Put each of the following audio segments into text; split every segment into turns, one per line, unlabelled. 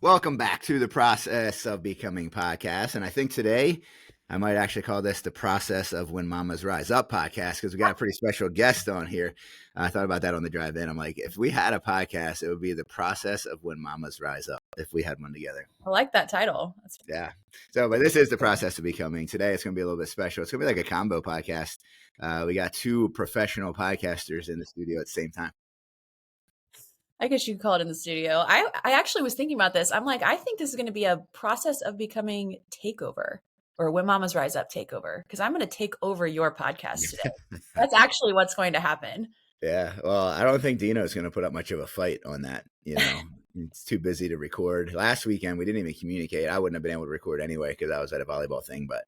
Welcome back to the Process of Becoming podcast. And I think today I might actually call this the Process of When Mamas Rise Up podcast because we got a pretty special guest on here. I thought about that on the drive in. I'm like, if we had a podcast, it would be the Process of When Mamas Rise Up if we had one together.
I like that title.
Yeah. So, but this is the Process of Becoming. Today it's going to be a little bit special. It's going to be like a combo podcast. We got two professional podcasters in the studio at the same time.
I guess you could call it in the studio. I actually was thinking about this. I'm like, I think this is going to be a Process of Becoming takeover, or When Mamas Rise Up takeover, because I'm going to take over your podcast today. That's actually what's going to happen.
Yeah. Well, I don't think Dino's going to put up much of a fight on that. You know, it's too busy to record. Last weekend, we didn't even communicate. I wouldn't have been able to record anyway because I was at a volleyball thing. But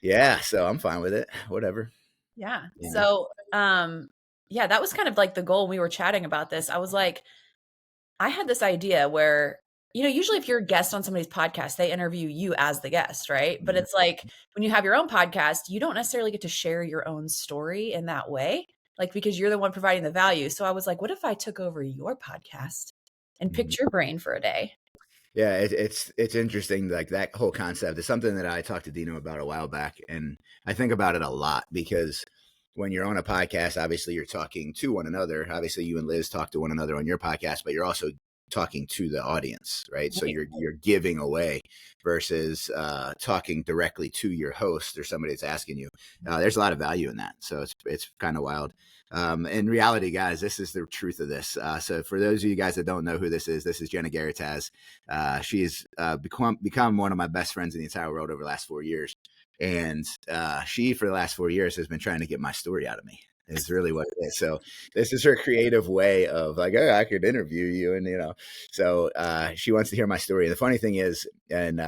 yeah, so I'm fine with it. Whatever.
Yeah. So, yeah, that was kind of like the goal. We were chatting about this. I was like, I had this idea where, usually if you're a guest on somebody's podcast, they interview you as the guest, right? But it's like when you have your own podcast, you don't necessarily get to share your own story in that way, like because you're the one providing the value. So I was like, what if I took over your podcast and picked your brain for a day?
Yeah, it's interesting. Like that whole concept is something that I talked to Dino about a while back, and I think about it a lot because when you're on a podcast, obviously you're talking to one another. Obviously, you and Liz talk to one another on your podcast, but you're also talking to the audience, right? So you're giving away versus talking directly to your host or somebody that's asking you. There's a lot of value in that, so it's kind of wild. In reality, guys, this is the truth of this. So for those of you guys that don't know who this is Jenna Guerrettaz. She's become one of my best friends in the entire world over the last 4 years. And she, for the last 4 years, has been trying to get my story out of me. Is really what it is. So this is her creative way of like, oh, I could interview you. And, so she wants to hear my story. And the funny thing is, and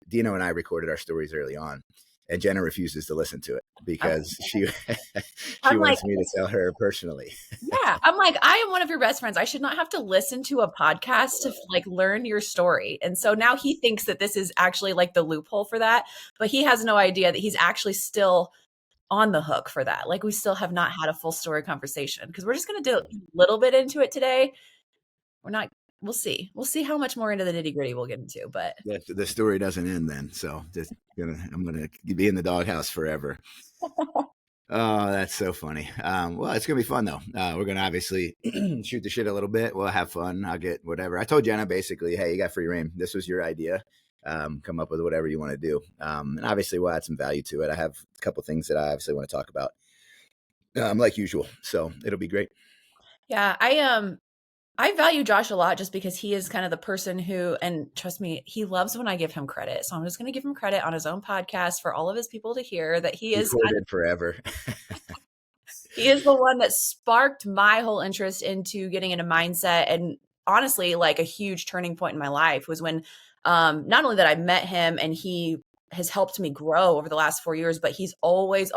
Dino and I recorded our stories early on. And Jenna refuses to listen to it because she wants me to tell her personally.
Yeah. I'm like, I am one of your best friends. I should not have to listen to a podcast to like learn your story. And so now he thinks that this is actually like the loophole for that, but he has no idea that he's actually still on the hook for that. Like we still have not had a full story conversation because we're just going to do a little bit into it today. We'll see. We'll see how much more into the nitty gritty we'll get into, but
the story doesn't end then. So I'm going to be in the doghouse forever. Oh, that's so funny. Well, it's going to be fun though. We're going to obviously shoot the shit a little bit. We'll have fun. I'll get whatever. I told Jenna basically, hey, you got free reign. This was your idea. Come up with whatever you want to do. And obviously we'll add some value to it. I have a couple things that I obviously want to talk about. Like usual. So it'll be great.
Yeah. I value Josh a lot just because he is kind of the person who, and trust me, he loves when I give him credit. So I'm just going to give him credit on his own podcast for all of his people to hear that he is
forever.
He is the one that sparked my whole interest into getting into mindset. And honestly, like a huge turning point in my life was when not only that I met him and he has helped me grow over the last 4 years, but he's always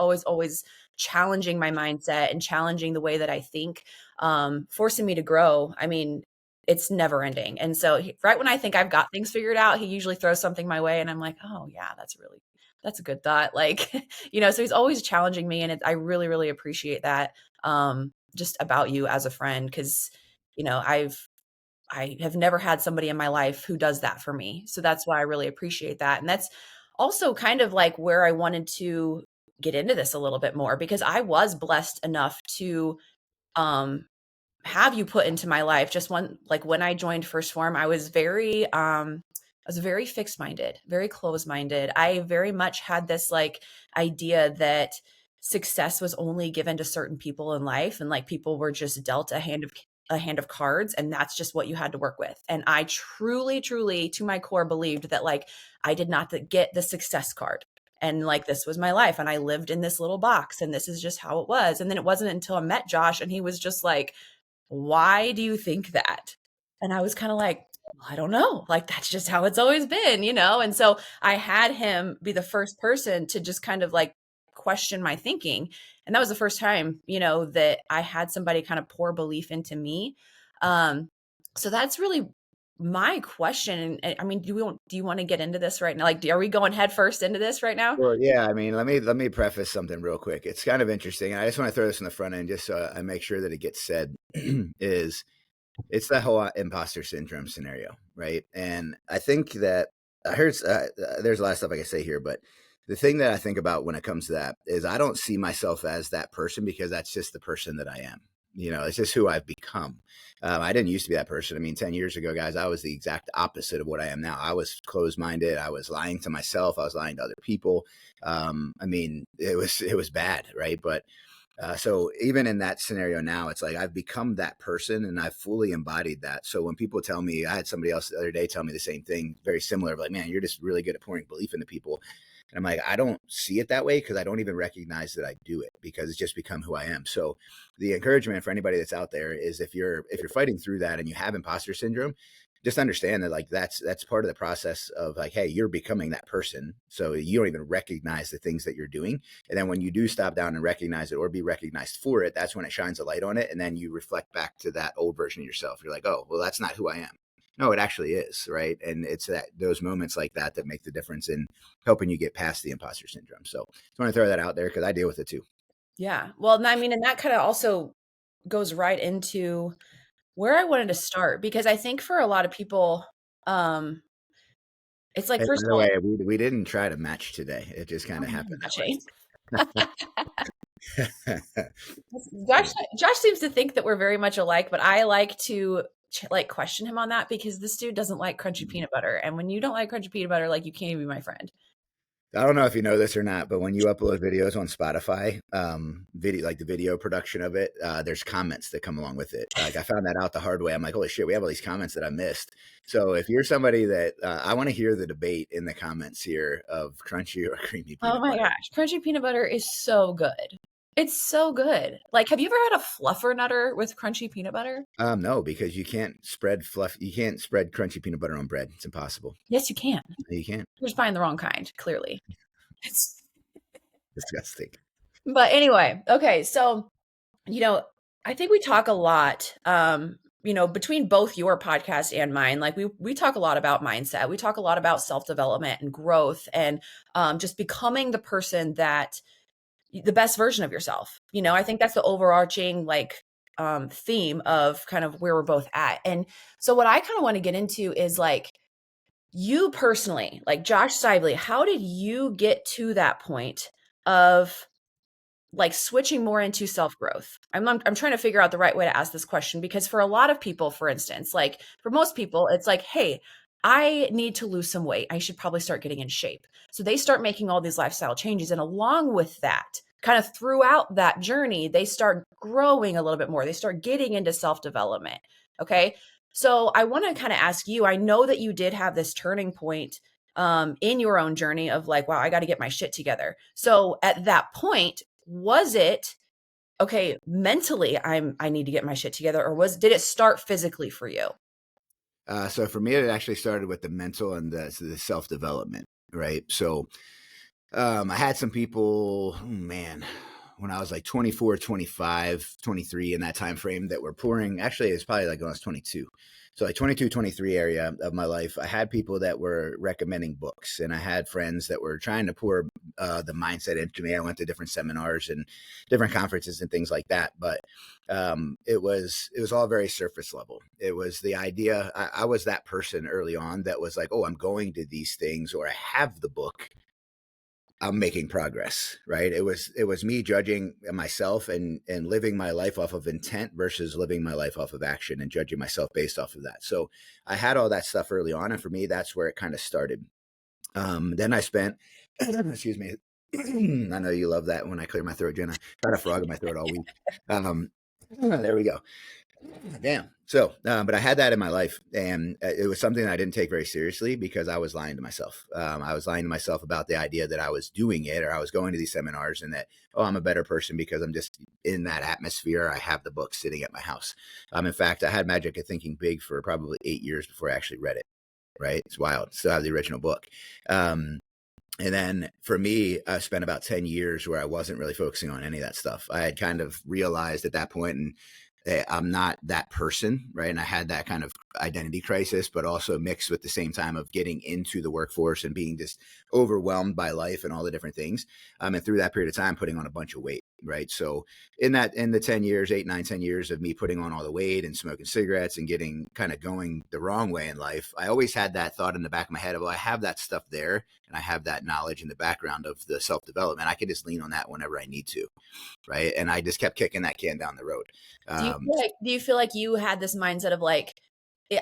challenging my mindset and challenging the way that I think, forcing me to grow. I mean, it's never ending. And so right when I think I've got things figured out, he usually throws something my way and I'm like, oh yeah, that's a good thought. Like, so he's always challenging me. And I really, really appreciate that, just about you as a friend. Cause I have never had somebody in my life who does that for me. So that's why I really appreciate that. And that's also kind of like where I wanted to get into this a little bit more because I was blessed enough to have you put into my life. Just like when I joined First Form, I was very fixed-minded, very closed-minded. I very much had this like idea that success was only given to certain people in life and like people were just dealt a hand of cards and that's just what you had to work with. And I truly, truly to my core believed that like I did not get the success card. And like, this was my life and I lived in this little box and this is just how it was. And then it wasn't until I met Josh and he was just like, why do you think that? And I was kind of like, I don't know. Like, that's just how it's always been, And so I had him be the first person to just kind of like question my thinking. And that was the first time, that I had somebody kind of pour belief into me. So that's really my question. I mean, do you want to get into this right now? Like, are we going head first into this right now?
Well, yeah. I mean, let me preface something real quick. It's kind of interesting. And I just want to throw this in the front end just so I make sure that it gets said is It's that whole imposter syndrome scenario, right? And I think that I heard there's a lot of stuff I can say here, but the thing that I think about when it comes to that is I don't see myself as that person because that's just the person that I am. It's just who I've become. I didn't used to be that person. I mean, 10 years ago, guys, I was the exact opposite of what I am now. I was closed minded. I was lying to myself. I was lying to other people. I mean, it was bad, right? But so even in that scenario now, it's like I've become that person and I've fully embodied that. So when people tell me, I had somebody else the other day tell me the same thing, very similar, like, man, you're just really good at pouring belief into people. And I'm like, I don't see it that way because I don't even recognize that I do it because it's just become who I am. So the encouragement for anybody that's out there is if you're fighting through that and you have imposter syndrome, just understand that like that's part of the process of like, hey, you're becoming that person. So you don't even recognize the things that you're doing. And then when you do stop down and recognize it or be recognized for it, that's when it shines a light on it. And then you reflect back to that old version of yourself. You're like, oh, well, that's not who I am. No, it actually is, right? And it's those moments like that that make the difference in helping you get past the imposter syndrome. So just want to throw that out there because I deal with it too.
Yeah. Well, I mean, and that kind of also goes right into where I wanted to start because I think for a lot of people, um, it's like
And by
first
the
of all,
way, we didn't try to match today. It just kind of happened
matching.
that way.
Josh seems to think that we're very much alike, but I like to like question him on that because this dude doesn't like crunchy peanut butter, and when you don't like crunchy peanut butter, like you can't even be my friend.
I don't know if you know this or not, but when you upload videos on Spotify, the video production of it, there's comments that come along with it. Like I found that out the hard way. I'm like, holy shit, we have all these comments that I missed. So if you're somebody that I want to hear the debate in the comments here of crunchy or creamy
Oh
peanut
my
butter.
gosh, crunchy peanut butter is so good. It's so good. Like, have you ever had a fluffer nutter with crunchy peanut butter?
No, because you can't spread fluff. You can't spread crunchy peanut butter on bread. It's impossible.
Yes, you can.
You can't.
You're just buying the wrong kind, clearly. It's,
Disgusting.
but anyway, okay, so you know, I think we talk a lot, between both your podcast and mine. Like we talk a lot about mindset. We talk a lot about self-development and growth and just becoming the person that the best version of yourself. I think that's the overarching theme of kind of where we're both at. And so what I kind of want to get into is like you personally, like Josh Sively, how did you get to that point of like switching more into self-growth? I'm trying to figure out the right way to ask this question because for a lot of people, for instance, like for most people, it's like, hey, I need to lose some weight. I should probably start getting in shape. So they start making all these lifestyle changes. And along with that, kind of throughout that journey, they start growing a little bit more. They start getting into self-development. Okay. So I want to kind of ask you, I know that you did have this turning point in your own journey of like, wow, I got to get my shit together. So at that point, was it okay mentally I need to get my shit together, or did it start physically for you?
So for me, it actually started with the mental and the self development, right? So I had some people, oh, man, when I was like 24, 25, 23 in that time frame that were pouring. Actually, it's probably like when I was 22. So like 22, 23 area of my life, I had people that were recommending books and I had friends that were trying to pour the mindset into me. I went to different seminars and different conferences and things like that. But it was all very surface level. It was the idea. I was that person early on that was like, oh, I'm going to these things or I have the book. I'm making progress, right? It was me judging myself and living my life off of intent versus living my life off of action and judging myself based off of that. So I had all that stuff early on, and for me, that's where it kind of started. Then I spent, excuse me, I know you love that when I clear my throat, Jenna. I had a frog in my throat all week. There we go. Damn. So, but I had that in my life, and it was something that I didn't take very seriously because I was lying to myself. I was lying to myself about the idea that I was doing it or I was going to these seminars and that, oh, I'm a better person because I'm just in that atmosphere. I have the book sitting at my house. In fact, I had Magic of Thinking Big for probably 8 years before I actually read it. Right. It's wild. Still have the original book. And then for me, I spent about 10 years where I wasn't really focusing on any of that stuff. I had kind of realized at that point, and I'm not that person, right? And I had that kind of identity crisis, but also mixed with the same time of getting into the workforce and being just overwhelmed by life and all the different things. And through that period of time, putting on a bunch of weight. Right. So in the 10 years, 8, 9, 10 years of me putting on all the weight and smoking cigarettes and getting kind of going the wrong way in life, I always had that thought in the back of my head of, well, I have that stuff there and I have that knowledge in the background of the self-development. I can just lean on that whenever I need to. Right. And I just kept kicking that can down the road.
Do you feel like you had this mindset of like,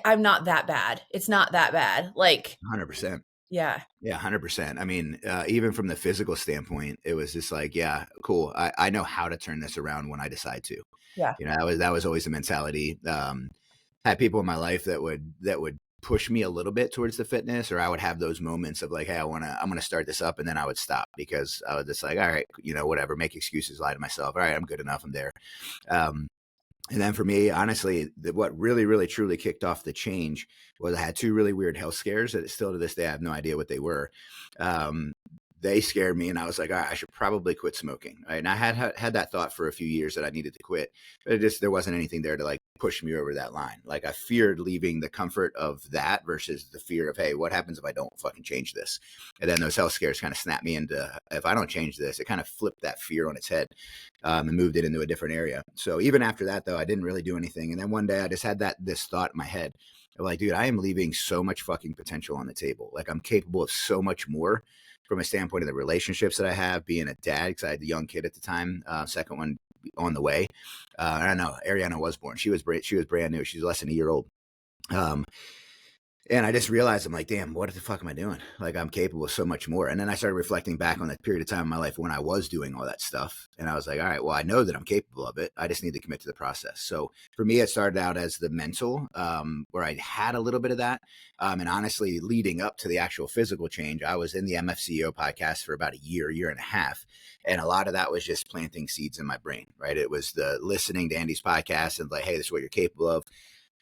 I'm not that bad. It's not that bad. Like,
100%.
yeah.
Yeah, 100%. I mean, even from the physical standpoint, it was just like, yeah, cool. I know how to turn this around when I decide to.
Yeah.
That was always the mentality. Had people in my life that would push me a little bit towards the fitness, or I would have those moments of like, hey, I'm gonna start this up, and then I would stop because I was just like, all right, whatever, make excuses, lie to myself. All right, I'm good enough. I'm there. Um, and then for me, honestly, what really, really, truly kicked off the change was I had two really weird health scares that still to this day I have no idea what they were. Um, they scared me, and I was like, all right, I should probably quit smoking. Right? And I had that thought for a few years that I needed to quit, but there wasn't anything there to like push me over that line. Like I feared leaving the comfort of that versus the fear of, hey, what happens if I don't fucking change this? And then those health scares kind of snapped me into, if I don't change this, it kind of flipped that fear on its head. And moved it into a different area. So even after that, though, I didn't really do anything. And then one day I just had this thought in my head of like, dude, I am leaving so much fucking potential on the table. Like I'm capable of so much more from a standpoint of the relationships that I have, being a dad, because I had the young kid at the time, second one on the way. I don't know. Ariana was born. She was brand new. She was less than a year old. And I just realized, I'm like, damn, what the fuck am I doing? Like, I'm capable of so much more. And then I started reflecting back on that period of time in my life when I was doing all that stuff. And I was like, all right, well, I know that I'm capable of it. I just need to commit to the process. So for me, it started out as the mental, where I had a little bit of that. And honestly, leading up to the actual physical change, I was in the MFCEO podcast for about a year and a half. And a lot of that was just planting seeds in my brain, right? It was the listening to Andy's podcast and like, hey, this is what you're capable of.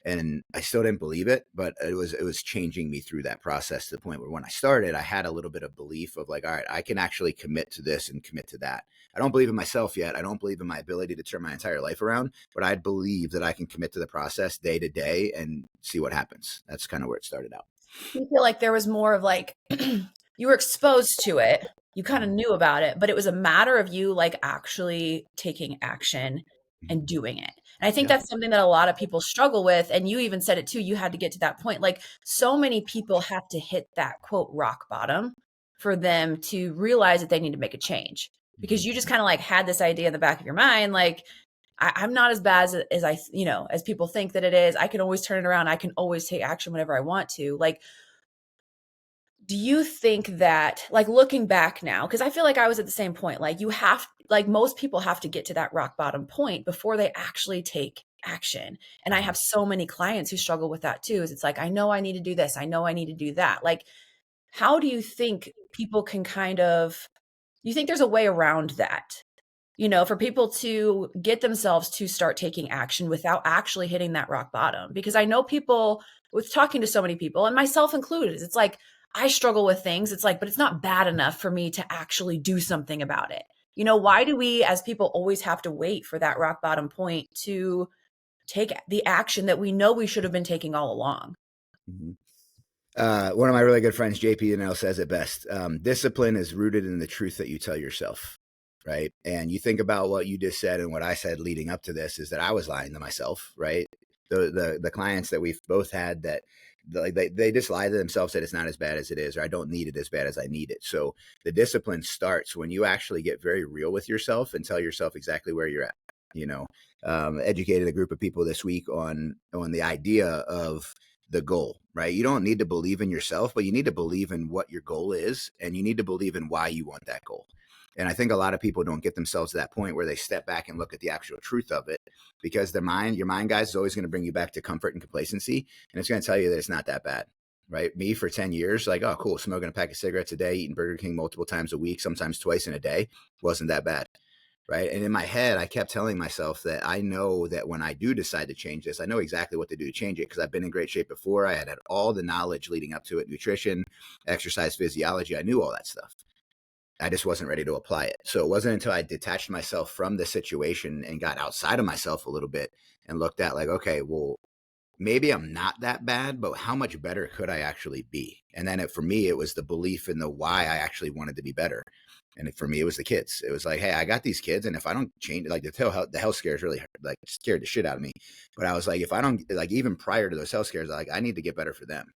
And I still didn't believe it, but it was changing me through that process to the point where when I started, I had a little bit of belief of like, all right, I can actually commit to this and commit to that. I don't believe in myself yet. I don't believe in my ability to turn my entire life around, but I believe that I can commit to the process day to day and see what happens. That's kind of where it started out.
You feel like there was more of like, you were exposed to it, you kind of knew about it, but it was a matter of you like actually taking action and doing it. And I think
Yeah.
that's something that a lot of people struggle with. And you even said it too. You had to get to that point. Like so many people have to hit that quote rock bottom for them to realize that they need to make a change because you just kind of like had this idea in the back of your mind, like, I'm not as bad as I, as people think that it is. I can always turn it around. I can always take action whenever I want to. Like, do you think that, like, looking back now, because I feel like I was at the same point, like, like, most people have to get to that rock bottom point before they actually take action. And I have so many clients who struggle with that too. Is it's like, I know I need to do this. I know I need to do that. Like, how do you think people can you think there's a way around that? For people to get themselves to start taking action without actually hitting that rock bottom. Because I know people, with talking to so many people, and myself included, it's like, I struggle with things. It's like, but it's not bad enough for me to actually do something about it. Why do we as people always have to wait for that rock bottom point to take the action that we know we should have been taking all along?
Mm-hmm. One of my really good friends, JP Donnell, says it best. Discipline is rooted in the truth that you tell yourself. Right. And you think about what you just said and what I said leading up to this is that I was lying to myself. Right. The clients that we've both had that they just lie to themselves that it's not as bad as it is, or I don't need it as bad as I need it. So the discipline starts when you actually get very real with yourself and tell yourself exactly where you're at. Educated a group of people this week on the idea of the goal, right? You don't need to believe in yourself, but you need to believe in what your goal is, and you need to believe in why you want that goal. And I think a lot of people don't get themselves to that point where they step back and look at the actual truth of it, because your mind, guys, is always going to bring you back to comfort and complacency. And it's going to tell you that it's not that bad, right? Me for 10 years, like, oh, cool, smoking a pack of cigarettes a day, eating Burger King multiple times a week, sometimes twice in a day, wasn't that bad, right? And in my head, I kept telling myself that I know that when I do decide to change this, I know exactly what to do to change it, because I've been in great shape before. I had all the knowledge leading up to it, nutrition, exercise, physiology. I knew all that stuff. I just wasn't ready to apply it. So it wasn't until I detached myself from the situation and got outside of myself a little bit and looked at like, okay, well, maybe I'm not that bad, but how much better could I actually be? And then for me, it was the belief in the why I actually wanted to be better. And for me, it was the kids. It was like, hey, I got these kids, and if I don't change, like the health scares really like scared the shit out of me. But I was like, if I don't, like, even prior to those health scares, like, I need to get better for them.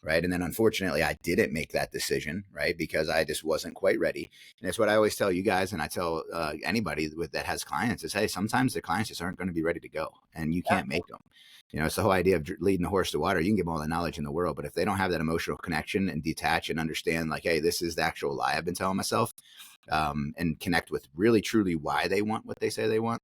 Right. And then unfortunately, I didn't make that decision, right? Because I just wasn't quite ready. And it's what I always tell you guys. And I tell anybody that has clients is, hey, sometimes the clients just aren't going to be ready to go, and you can't make them. It's the whole idea of leading the horse to water. You can give them all the knowledge in the world, but if they don't have that emotional connection and detach and understand, like, hey, this is the actual lie I've been telling myself, and connect with really, truly why they want what they say they want,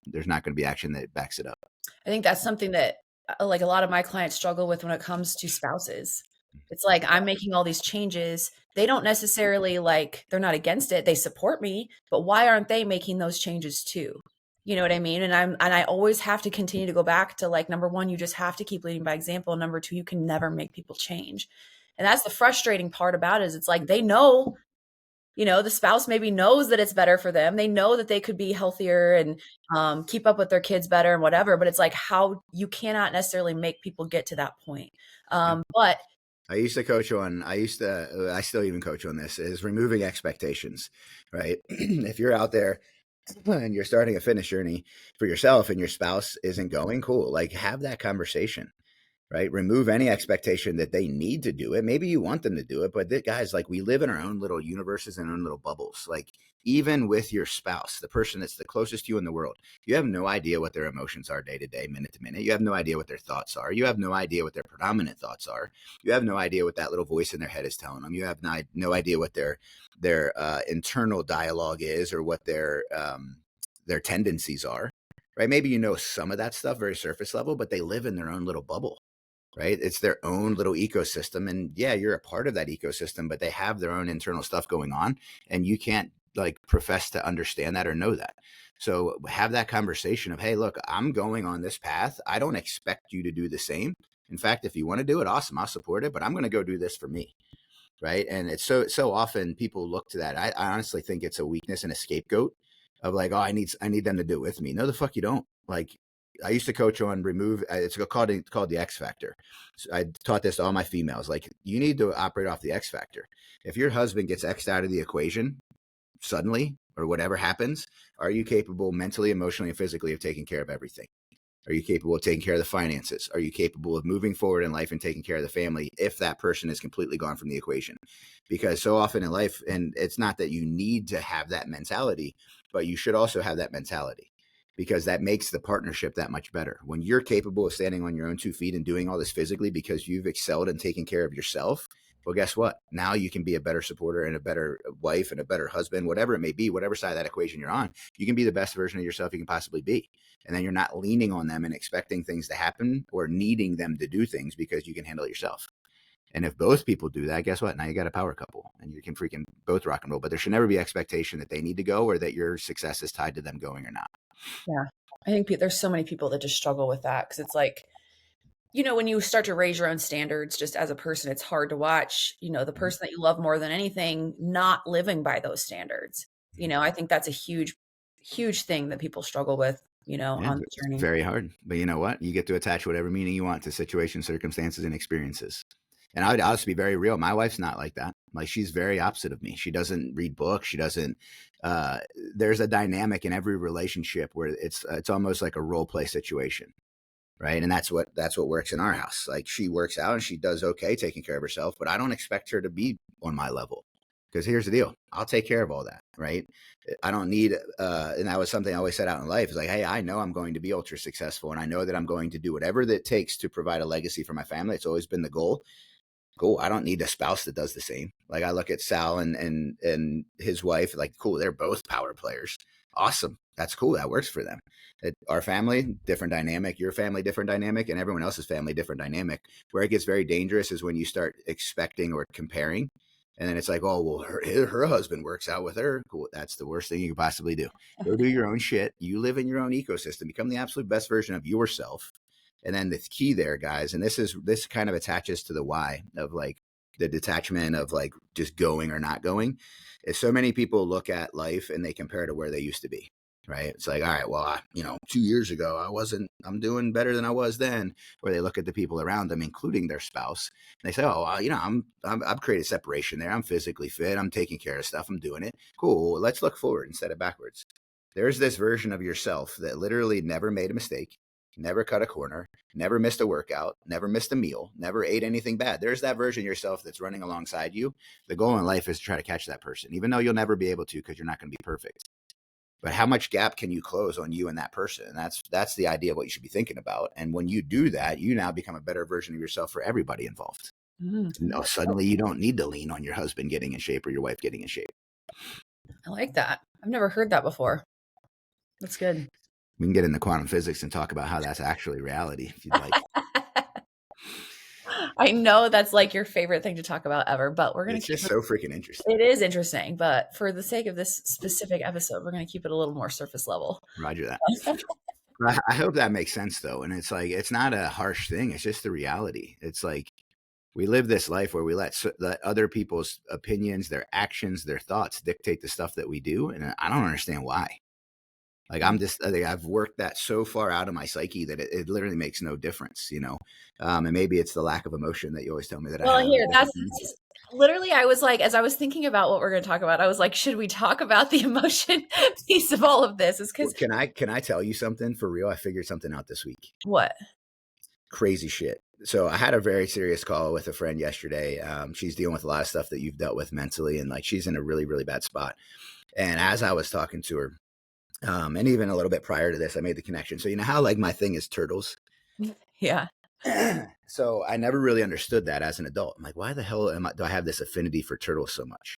there's not going to be action that backs it up.
I think that's something that like a lot of my clients struggle with when it comes to spouses. It's like I'm making all these changes. They don't necessarily like they're not against it. They support me, but why aren't they making those changes too? You know what I mean? And I always have to continue to go back to like number one, you just have to keep leading by example. Number two, you can never make people change. And that's the frustrating part about it is it's like they know, the spouse maybe knows that it's better for them. They know that they could be healthier and keep up with their kids better and whatever. But it's like how you cannot necessarily make people get to that point. But
I used to coach on, I still even coach on this, is removing expectations, right? If you're out there and you're starting a fitness journey for yourself and your spouse isn't going, cool. Like, have that conversation, right? Remove any expectation that they need to do it. Maybe you want them to do it, but guys, like, we live in our own little universes and our own little bubbles. Like, even with your spouse, the person that's the closest to you in the world, you have no idea what their emotions are day to day, minute to minute. You have no idea what their thoughts are. You have no idea what their predominant thoughts are. You have no idea what that little voice in their head is telling them. You have no idea what their internal dialogue is, or what their tendencies are, right? Maybe you know some of that stuff very surface level, but they live in their own little bubble, right? It's their own little ecosystem. And yeah, you're a part of that ecosystem, but they have their own internal stuff going on, and you can't like profess to understand that or know that. So have that conversation of, hey, look, I'm going on this path. I don't expect you to do the same. In fact, if you want to do it, awesome, I'll support it, but I'm going to go do this for me. Right. And it's so often people look to that. I honestly think it's a weakness and a scapegoat of like, oh, I need them to do it with me. No, the fuck you don't. Like, I used to coach on it's called the X factor. So I taught this to all my females. Like, you need to operate off the X factor. If your husband gets X'd out of the equation suddenly, or whatever happens, are you capable mentally, emotionally, and physically of taking care of everything? Are you capable of taking care of the finances? Are you capable of moving forward in life and taking care of the family if that person is completely gone from the equation? Because so often in life, and it's not that you need to have that mentality, but you should also have that mentality, because that makes the partnership that much better. When you're capable of standing on your own 2 feet and doing all this physically because you've excelled in taking care of yourself, well, guess what? Now you can be a better supporter and a better wife and a better husband, whatever it may be, whatever side of that equation you're on, you can be the best version of yourself you can possibly be. And then you're not leaning on them and expecting things to happen or needing them to do things because you can handle it yourself. And if both people do that, guess what? Now you got a power couple and you can freaking both rock and roll. But there should never be expectation that they need to go or that your success is tied to them going or not.
yeah, I think there's so many people that just struggle with that because it's like, when you start to raise your own standards just as a person, it's hard to watch, the person that you love more than anything not living by those standards. I think that's a huge, huge thing that people struggle with, on the
It's
journey.
very hard. But you know what? You get to attach whatever meaning you want to situations, circumstances, and experiences. And I'll just be very real. My wife's not like that. Like, she's very opposite of me. She doesn't read books. She doesn't. There's a dynamic in every relationship where it's almost like a role play situation, right? And that's what works in our house. Like, she works out and she does okay taking care of herself, but I don't expect her to be on my level, because here's the deal: I'll take care of all that, right? I don't need, and that was something I always set out in life, is like, hey, I know I'm going to be ultra successful, and I know that I'm going to do whatever that takes to provide a legacy for my family. It's always been the goal. Cool. I don't need a spouse that does the same. Like, I look at Sal and his wife, like, cool, they're both power players. Awesome. That's cool. That works for them. Our family, different dynamic, your family, different dynamic, and everyone else's family, different dynamic. Where it gets very dangerous is when you start expecting or comparing. And then it's like, oh, well, her husband works out with her. Cool. That's the worst thing you could possibly do. Go do your own shit. You live in your own ecosystem. Become the absolute best version of yourself. And then the key there, guys, and this kind of attaches to the why of like the detachment of like just going or not going, is so many people look at life and they compare to where they used to be. right? It's like, all right, well, 2 years ago, I'm doing better than I was then. Or they look at the people around them, including their spouse, and they say, oh, I've created separation there. I'm physically fit. I'm taking care of stuff. I'm doing it. Cool. Well, let's look forward instead of backwards. There's this version of yourself that literally never made a mistake, never cut a corner, never missed a workout, never missed a meal, never ate anything bad. There's that version of yourself that's running alongside you. The goal in life is to try to catch that person, even though you'll never be able to because you're not going to be perfect. But how much gap can you close on you and that person? And that's the idea of what you should be thinking about. And when you do that, you now become a better version of yourself for everybody involved. Suddenly you don't need to lean on your husband getting in shape or your wife getting in shape.
I like that. I've never heard that before. That's good.
We can get into quantum physics and talk about how that's actually reality if you'd like.
I know that's like your favorite thing to talk about ever, but we're going to keep
just so freaking interesting.
It is interesting, but for the sake of this specific episode, we're going to keep it a little more surface level.
Roger that. I hope that makes sense though. And it's like, it's not a harsh thing. It's just the reality. It's like, we live this life where we let other people's opinions, their actions, their thoughts dictate the stuff that we do. And I don't understand why. Like I've worked that so far out of my psyche that it literally makes no difference, and maybe it's the lack of emotion that you always tell me that I have.
Here, that's literally, I was like, as I was thinking about what we're going to talk about, I was like, should we talk about the emotion piece of all of this? Is because
can I tell you something for real? I figured something out this week.
What?
Crazy shit. So I had a very serious call with a friend yesterday. She's dealing with a lot of stuff that you've dealt with mentally, and like she's in a really, really bad spot. And as I was talking to her, and even a little bit prior to this, I made the connection. So you know how like my thing is turtles?
Yeah.
So I never really understood that as an adult. I'm like, why the hell do I have this affinity for turtles so much?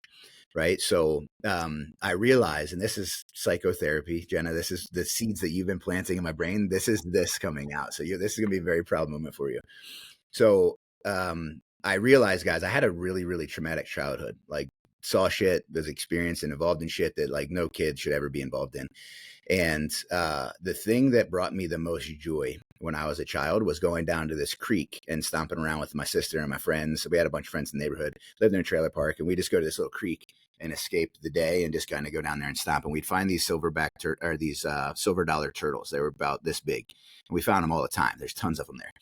Right. So I realized, and this is psychotherapy, Jenna, this is the seeds that you've been planting in my brain. This is this coming out. So this is going to be a very proud moment for you. So I realized, guys, I had a really, really traumatic childhood, like saw shit, was experienced and involved in shit that like no kid should ever be involved in. And the thing that brought me the most joy when I was a child was going down to this creek and stomping around with my sister and my friends. So we had a bunch of friends in the neighborhood, lived in a trailer park, and we just go to this little creek and escape the day and just kind of go down there and stomp. And we'd find these silver dollar turtles. They were about this big. And we found them all the time. There's tons of them there.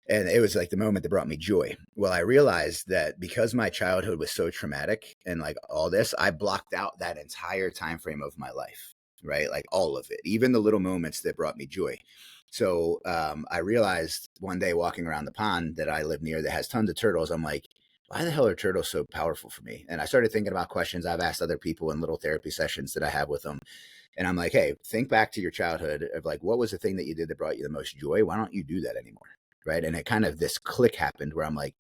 And it was like the moment that brought me joy. Well, I realized that because my childhood was so traumatic and like all this, I blocked out that entire time frame of my life, right? Like all of it, even the little moments that brought me joy. So I realized one day walking around the pond that I live near that has tons of turtles, I'm like, why the hell are turtles so powerful for me? And I started thinking about questions I've asked other people in little therapy sessions that I have with them. And I'm like, hey, think back to your childhood of like, what was the thing that you did that brought you the most joy? Why don't you do that anymore? Right. And it kind of this click happened where I'm like,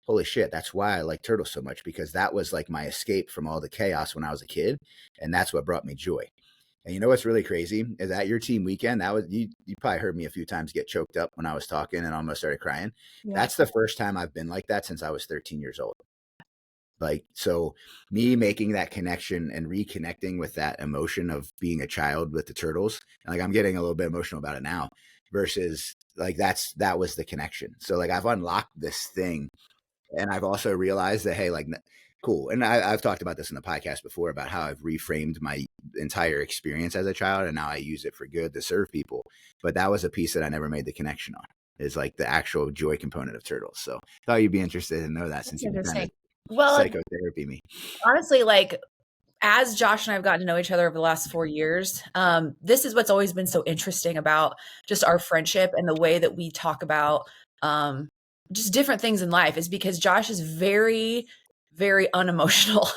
holy shit, that's why I like turtles so much, because that was like my escape from all the chaos when I was a kid. And that's what brought me joy. And you know what's really crazy is at your team weekend, that was you probably heard me a few times get choked up when I was talking and almost started crying. Yeah. That's the first time I've been like that since I was 13 years old. Like, so me making that connection and reconnecting with that emotion of being a child with the turtles, like I'm getting a little bit emotional about it now, versus like that was the connection. So like I've unlocked this thing, and I've also realized that, hey, like cool. And I've talked about this in the podcast before about how I've reframed my entire experience as a child, and now I use it for good to serve people. But that was a piece that I never made the connection on, is like the actual joy component of turtles. So I thought you'd be interested to know that, since you've been kind of psychotherapy me.
Honestly, like as Josh and I have gotten to know each other over the last 4 years, this is what's always been so interesting about just our friendship and the way that we talk about just different things in life, is because Josh is very, very unemotional.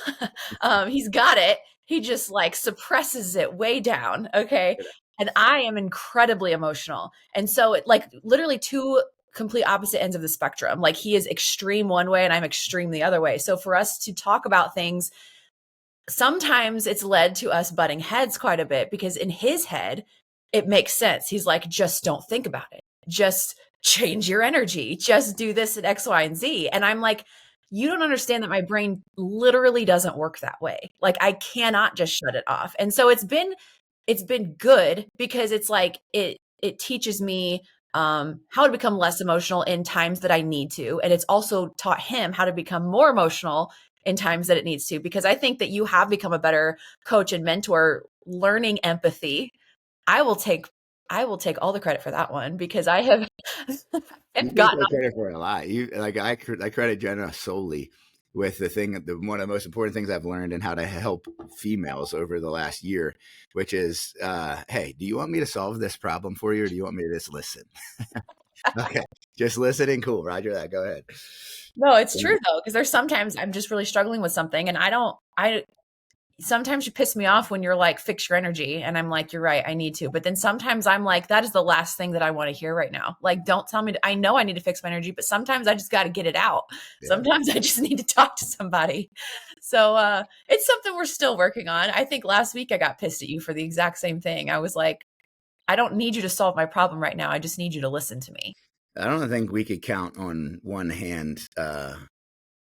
He's got it. He just like suppresses it way down. Okay. And I am incredibly emotional. And so it like literally two complete opposite ends of the spectrum. Like he is extreme one way and I'm extreme the other way. So for us to talk about things, sometimes it's led to us butting heads quite a bit, because in his head, it makes sense. He's like, just don't think about it. Just change your energy. Just do this at X, Y, and Z. And I'm like, you don't understand that my brain literally doesn't work that way. Like I cannot just shut it off. And so it's been good, because it's like, it teaches me how to become less emotional in times that I need to. And it's also taught him how to become more emotional in times that it needs to, because I think that you have become a better coach and mentor learning empathy. I will take all the credit for that one because I have
You
I've
can
gotten
take credit for it a lot. I credit Jenna solely with one of the most important things I've learned in how to help females over the last year, which is, hey, do you want me to solve this problem for you, or do you want me to just listen? Okay, just listening. Cool, Roger that. Go ahead.
No, it's true though, because there's sometimes I'm just really struggling with something and I sometimes you piss me off when you're like, fix your energy. And I'm like, you're right, I need to. But then sometimes I'm like, that is the last thing that I want to hear right now. Like, don't tell me, I know I need to fix my energy, but sometimes I just got to get it out.
Yeah.
Sometimes I just need to talk to somebody. So it's something we're still working on. I think last week I got pissed at you for the exact same thing. I was like, I don't need you to solve my problem right now. I just need you to listen to me.
I don't think we could count on one hand.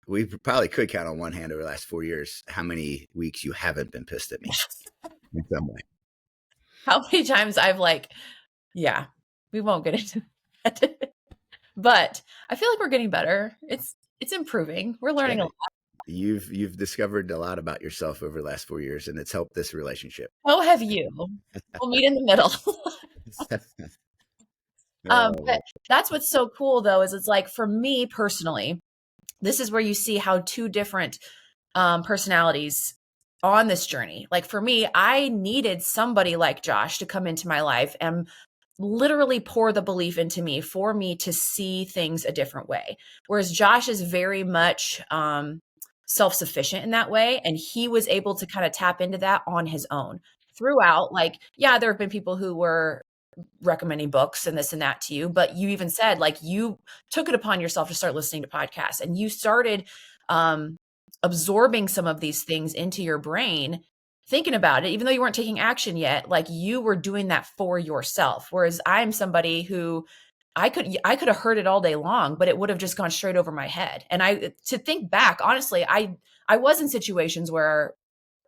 We probably could count on one hand over the last 4 years how many weeks you haven't been pissed at me in some way.
How many times I've like, yeah, we won't get into that. But I feel like we're getting better. It's improving. We're learning a
Yeah.
lot.
You've discovered a lot about yourself over the last 4 years, and it's helped this relationship.
So have you. We'll meet in the middle. But
Oh,
that's what's so cool though, is it's like for me personally, this is where you see how two different personalities on this journey. Like for me, I needed somebody like Josh to come into my life and literally pour the belief into me for me to see things a different way. Whereas Josh is very much self-sufficient in that way. And he was able to kind of tap into that on his own throughout. Like, yeah, there have been people who were recommending books and this and that to you, but you even said like you took it upon yourself to start listening to podcasts and you started um absorbing some of these things into your brain, thinking about it, even though you weren't taking action yet, like you were doing that for yourself. Whereas I'm somebody who I could have heard it all day long, but it would have just gone straight over my head. And I to think back, honestly, I was in situations where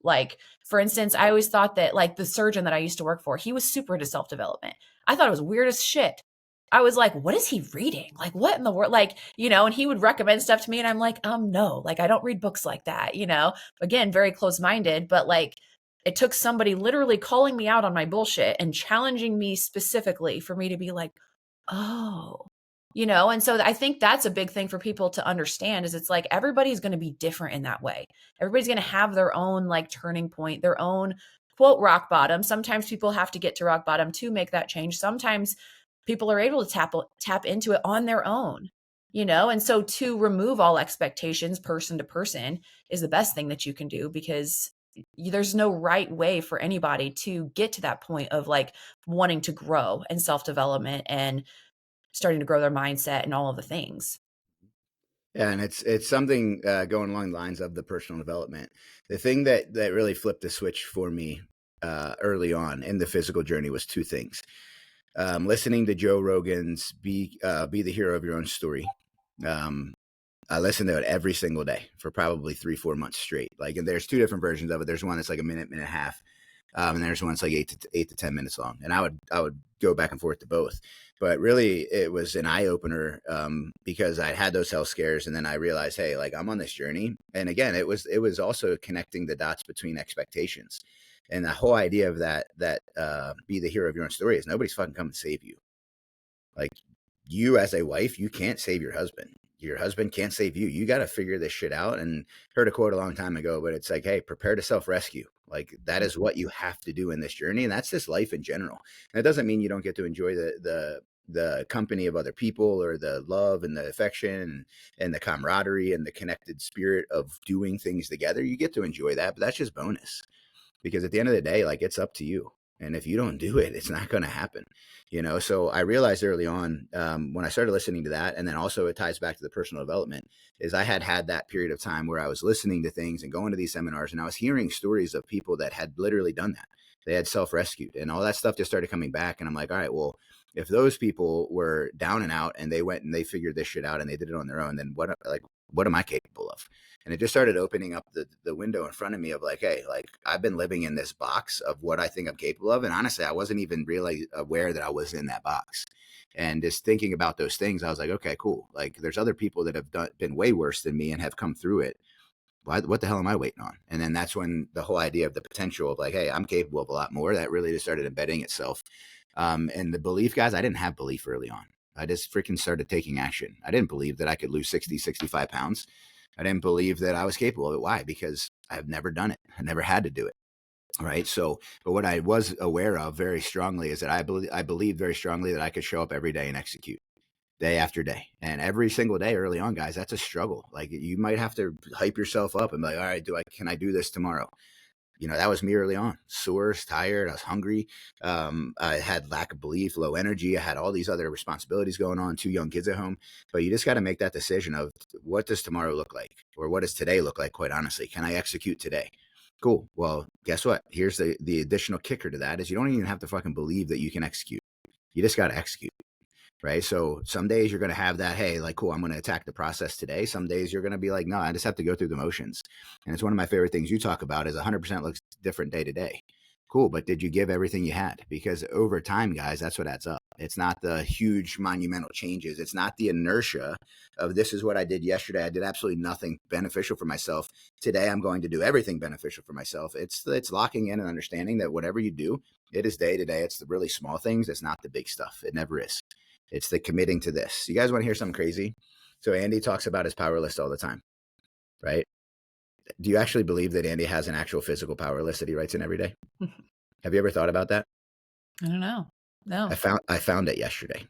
like, for instance, I always thought that like the surgeon that I used to work for, he was super into self-development. I thought it was weird as shit. I was like, what is he reading? Like, what in the world? Like, and he would recommend stuff to me, and I'm like, no, like, I don't read books like that. Again, very close-minded, but like, it took somebody literally calling me out on my bullshit and challenging me specifically for me to be like, oh. And so I think that's a big thing for people to understand is it's like everybody's going to be different in that way. Everybody's going to have their own like turning point, their own quote rock bottom. Sometimes people have to get to rock bottom to make that change. Sometimes people are able to tap into it on their own. And so to remove all expectations person to person is the best thing that you can do because there's no right way for anybody to get to that point of like wanting to grow and self-development and starting to grow their mindset and all of the things.
yeah, and it's something going along the lines of the personal development. The thing that really flipped the switch for me early on in the physical journey was two things: listening to Joe Rogan's "Be the Hero of Your Own Story." I listened to it every single day for probably 3-4 months straight. Like, and there's two different versions of it. There's one that's like a minute and a half, and there's one that's like 8 to 10 minutes long. And I would go back and forth to both. But really, it was an eye opener because I had those health scares, and then I realized, hey, like I'm on this journey. And again, it was also connecting the dots between expectations, and the whole idea of that be the hero of your own story is nobody's fucking coming to save you. Like, you as a wife, you can't save your husband. Your husband can't save you. You got to figure this shit out. And heard a quote a long time ago, but it's like, hey, prepare to self-rescue. Like, that is what you have to do in this journey. And that's just life in general. And it doesn't mean you don't get to enjoy the company of other people or the love and the affection and the camaraderie and the connected spirit of doing things together. You get to enjoy that, but that's just bonus, because at the end of the day, like, it's up to you. And if you don't do it, it's not going to happen. So I realized early on when I started listening to that, and then also it ties back to the personal development, is I had that period of time where I was listening to things and going to these seminars, and I was hearing stories of people that had literally done that. They had self-rescued, and all that stuff just started coming back. And I'm like, all right, well, if those people were down and out and they went and they figured this shit out and they did it on their own, then what am I capable of? And it just started opening up the window in front of me of like, hey, like, I've been living in this box of what I think I'm capable of. And honestly, I wasn't even really aware that I was in that box. And just thinking about those things, I was like, okay, cool. Like, there's other people that have been way worse than me and have come through it. What the hell am I waiting on? And then that's when the whole idea of the potential of like, hey, I'm capable of a lot more, that really just started embedding itself. And the belief, guys, I didn't have belief early on. I just freaking started taking action. I didn't believe that I could lose 60, 65 pounds. I didn't believe that I was capable of it. Why? Because I've never done it. I never had to do it. Right. So, but what I was aware of very strongly is that I believed very strongly that I could show up every day and execute day after day. And every single day early on, guys, that's a struggle. Like you might have to hype yourself up and be like, all right, can I do this tomorrow? That was me early on. Sore, tired, I was hungry. I had lack of belief, low energy. I had all these other responsibilities going on, 2 young kids at home. But you just got to make that decision of what does tomorrow look like? Or what does today look like, quite honestly? Can I execute today? Cool. Well, guess what? Here's the additional kicker to that is you don't even have to fucking believe that you can execute. You just got to execute. Right. So some days you're going to have that, hey, like, cool, I'm going to attack the process today. Some days you're going to be like, no, I just have to go through the motions. And it's one of my favorite things you talk about is 100% looks different day to day. Cool. But did you give everything you had? Because over time, guys, that's what adds up. It's not the huge monumental changes. It's not the inertia of this is what I did yesterday. I did absolutely nothing beneficial for myself. Today, I'm going to do everything beneficial for myself. It's locking in and understanding that whatever you do, it is day to day. It's the really small things. It's not the big stuff. It never is. It's the committing to this. You guys want to hear something crazy? So Andy talks about his power list all the time, right? Do you actually believe that Andy has an actual physical power list that he writes in every day? Have you ever thought about that?
I don't know. No.
I found it yesterday.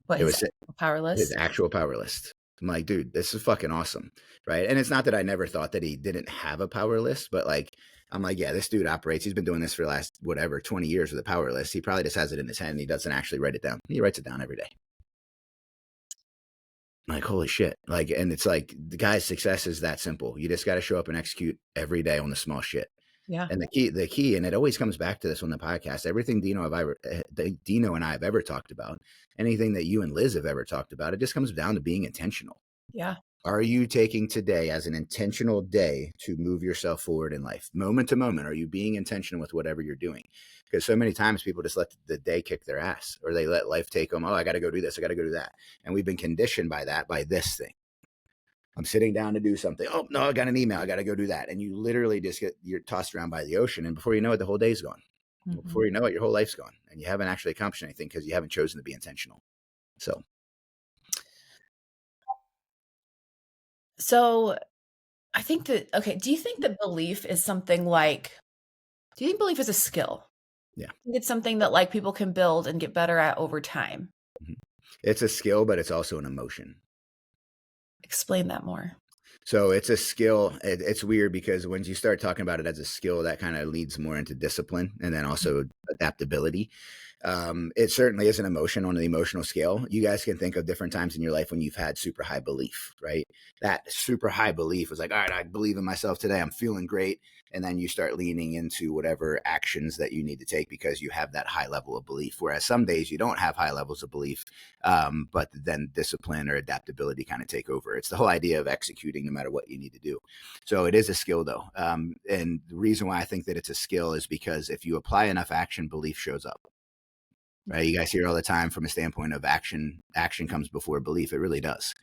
What
It
his
was
power
his
list?
actual power list. I'm like, dude, this is fucking awesome, right? And it's not that I never thought that he didn't have a power list, but like, I'm like, yeah, this dude operates. He's been doing this for the last, 20 years with a power list. He probably just has it in his head and he doesn't actually write it down. He writes it down every day. Like, holy shit. Like, and it's like the guy's success is that simple. You just got to show up and execute every day on the small shit.
Yeah.
And the key, and it always comes back to this on the podcast, everything Dino and I have ever talked about, anything that you and Liz have ever talked about, it just comes down to being intentional.
Yeah.
Are you taking today as an intentional day to move yourself forward in life? Moment to moment, are you being intentional with whatever you're doing? Because so many times people just let the day kick their ass, or they let life take them. Oh, I got to go do this. I got to go do that. And we've been conditioned by this thing. I'm sitting down to do something. Oh, no, I got an email. I got to go do that. And you literally you're tossed around by the ocean. And before you know it, the whole day's gone.
Mm-hmm.
Before you know it, your whole life's gone. And you haven't actually accomplished anything because you haven't chosen to be intentional.
So I think that, okay, do you think that belief is something like, do you think belief is a skill?
Yeah.
I think it's something that like people can build and get better at over time.
Mm-hmm. It's a skill, but it's also an emotion.
Explain that more.
So it's a skill. It's weird because when you start talking about it as a skill, that kind of leads more into discipline and then also adaptability. It certainly is an emotion on the emotional scale. You guys can think of different times in your life when you've had super high belief, right? That super high belief was like, all right, I believe in myself today. I'm feeling great. And then you start leaning into whatever actions that you need to take because you have that high level of belief. Whereas some days you don't have high levels of belief, but then discipline or adaptability kind of take over. It's the whole idea of executing no matter what you need to do. So it is a skill though. And the reason why I think that it's a skill is because if you apply enough action, belief shows up. Right. You guys hear all the time from a standpoint of action comes before belief. It really does.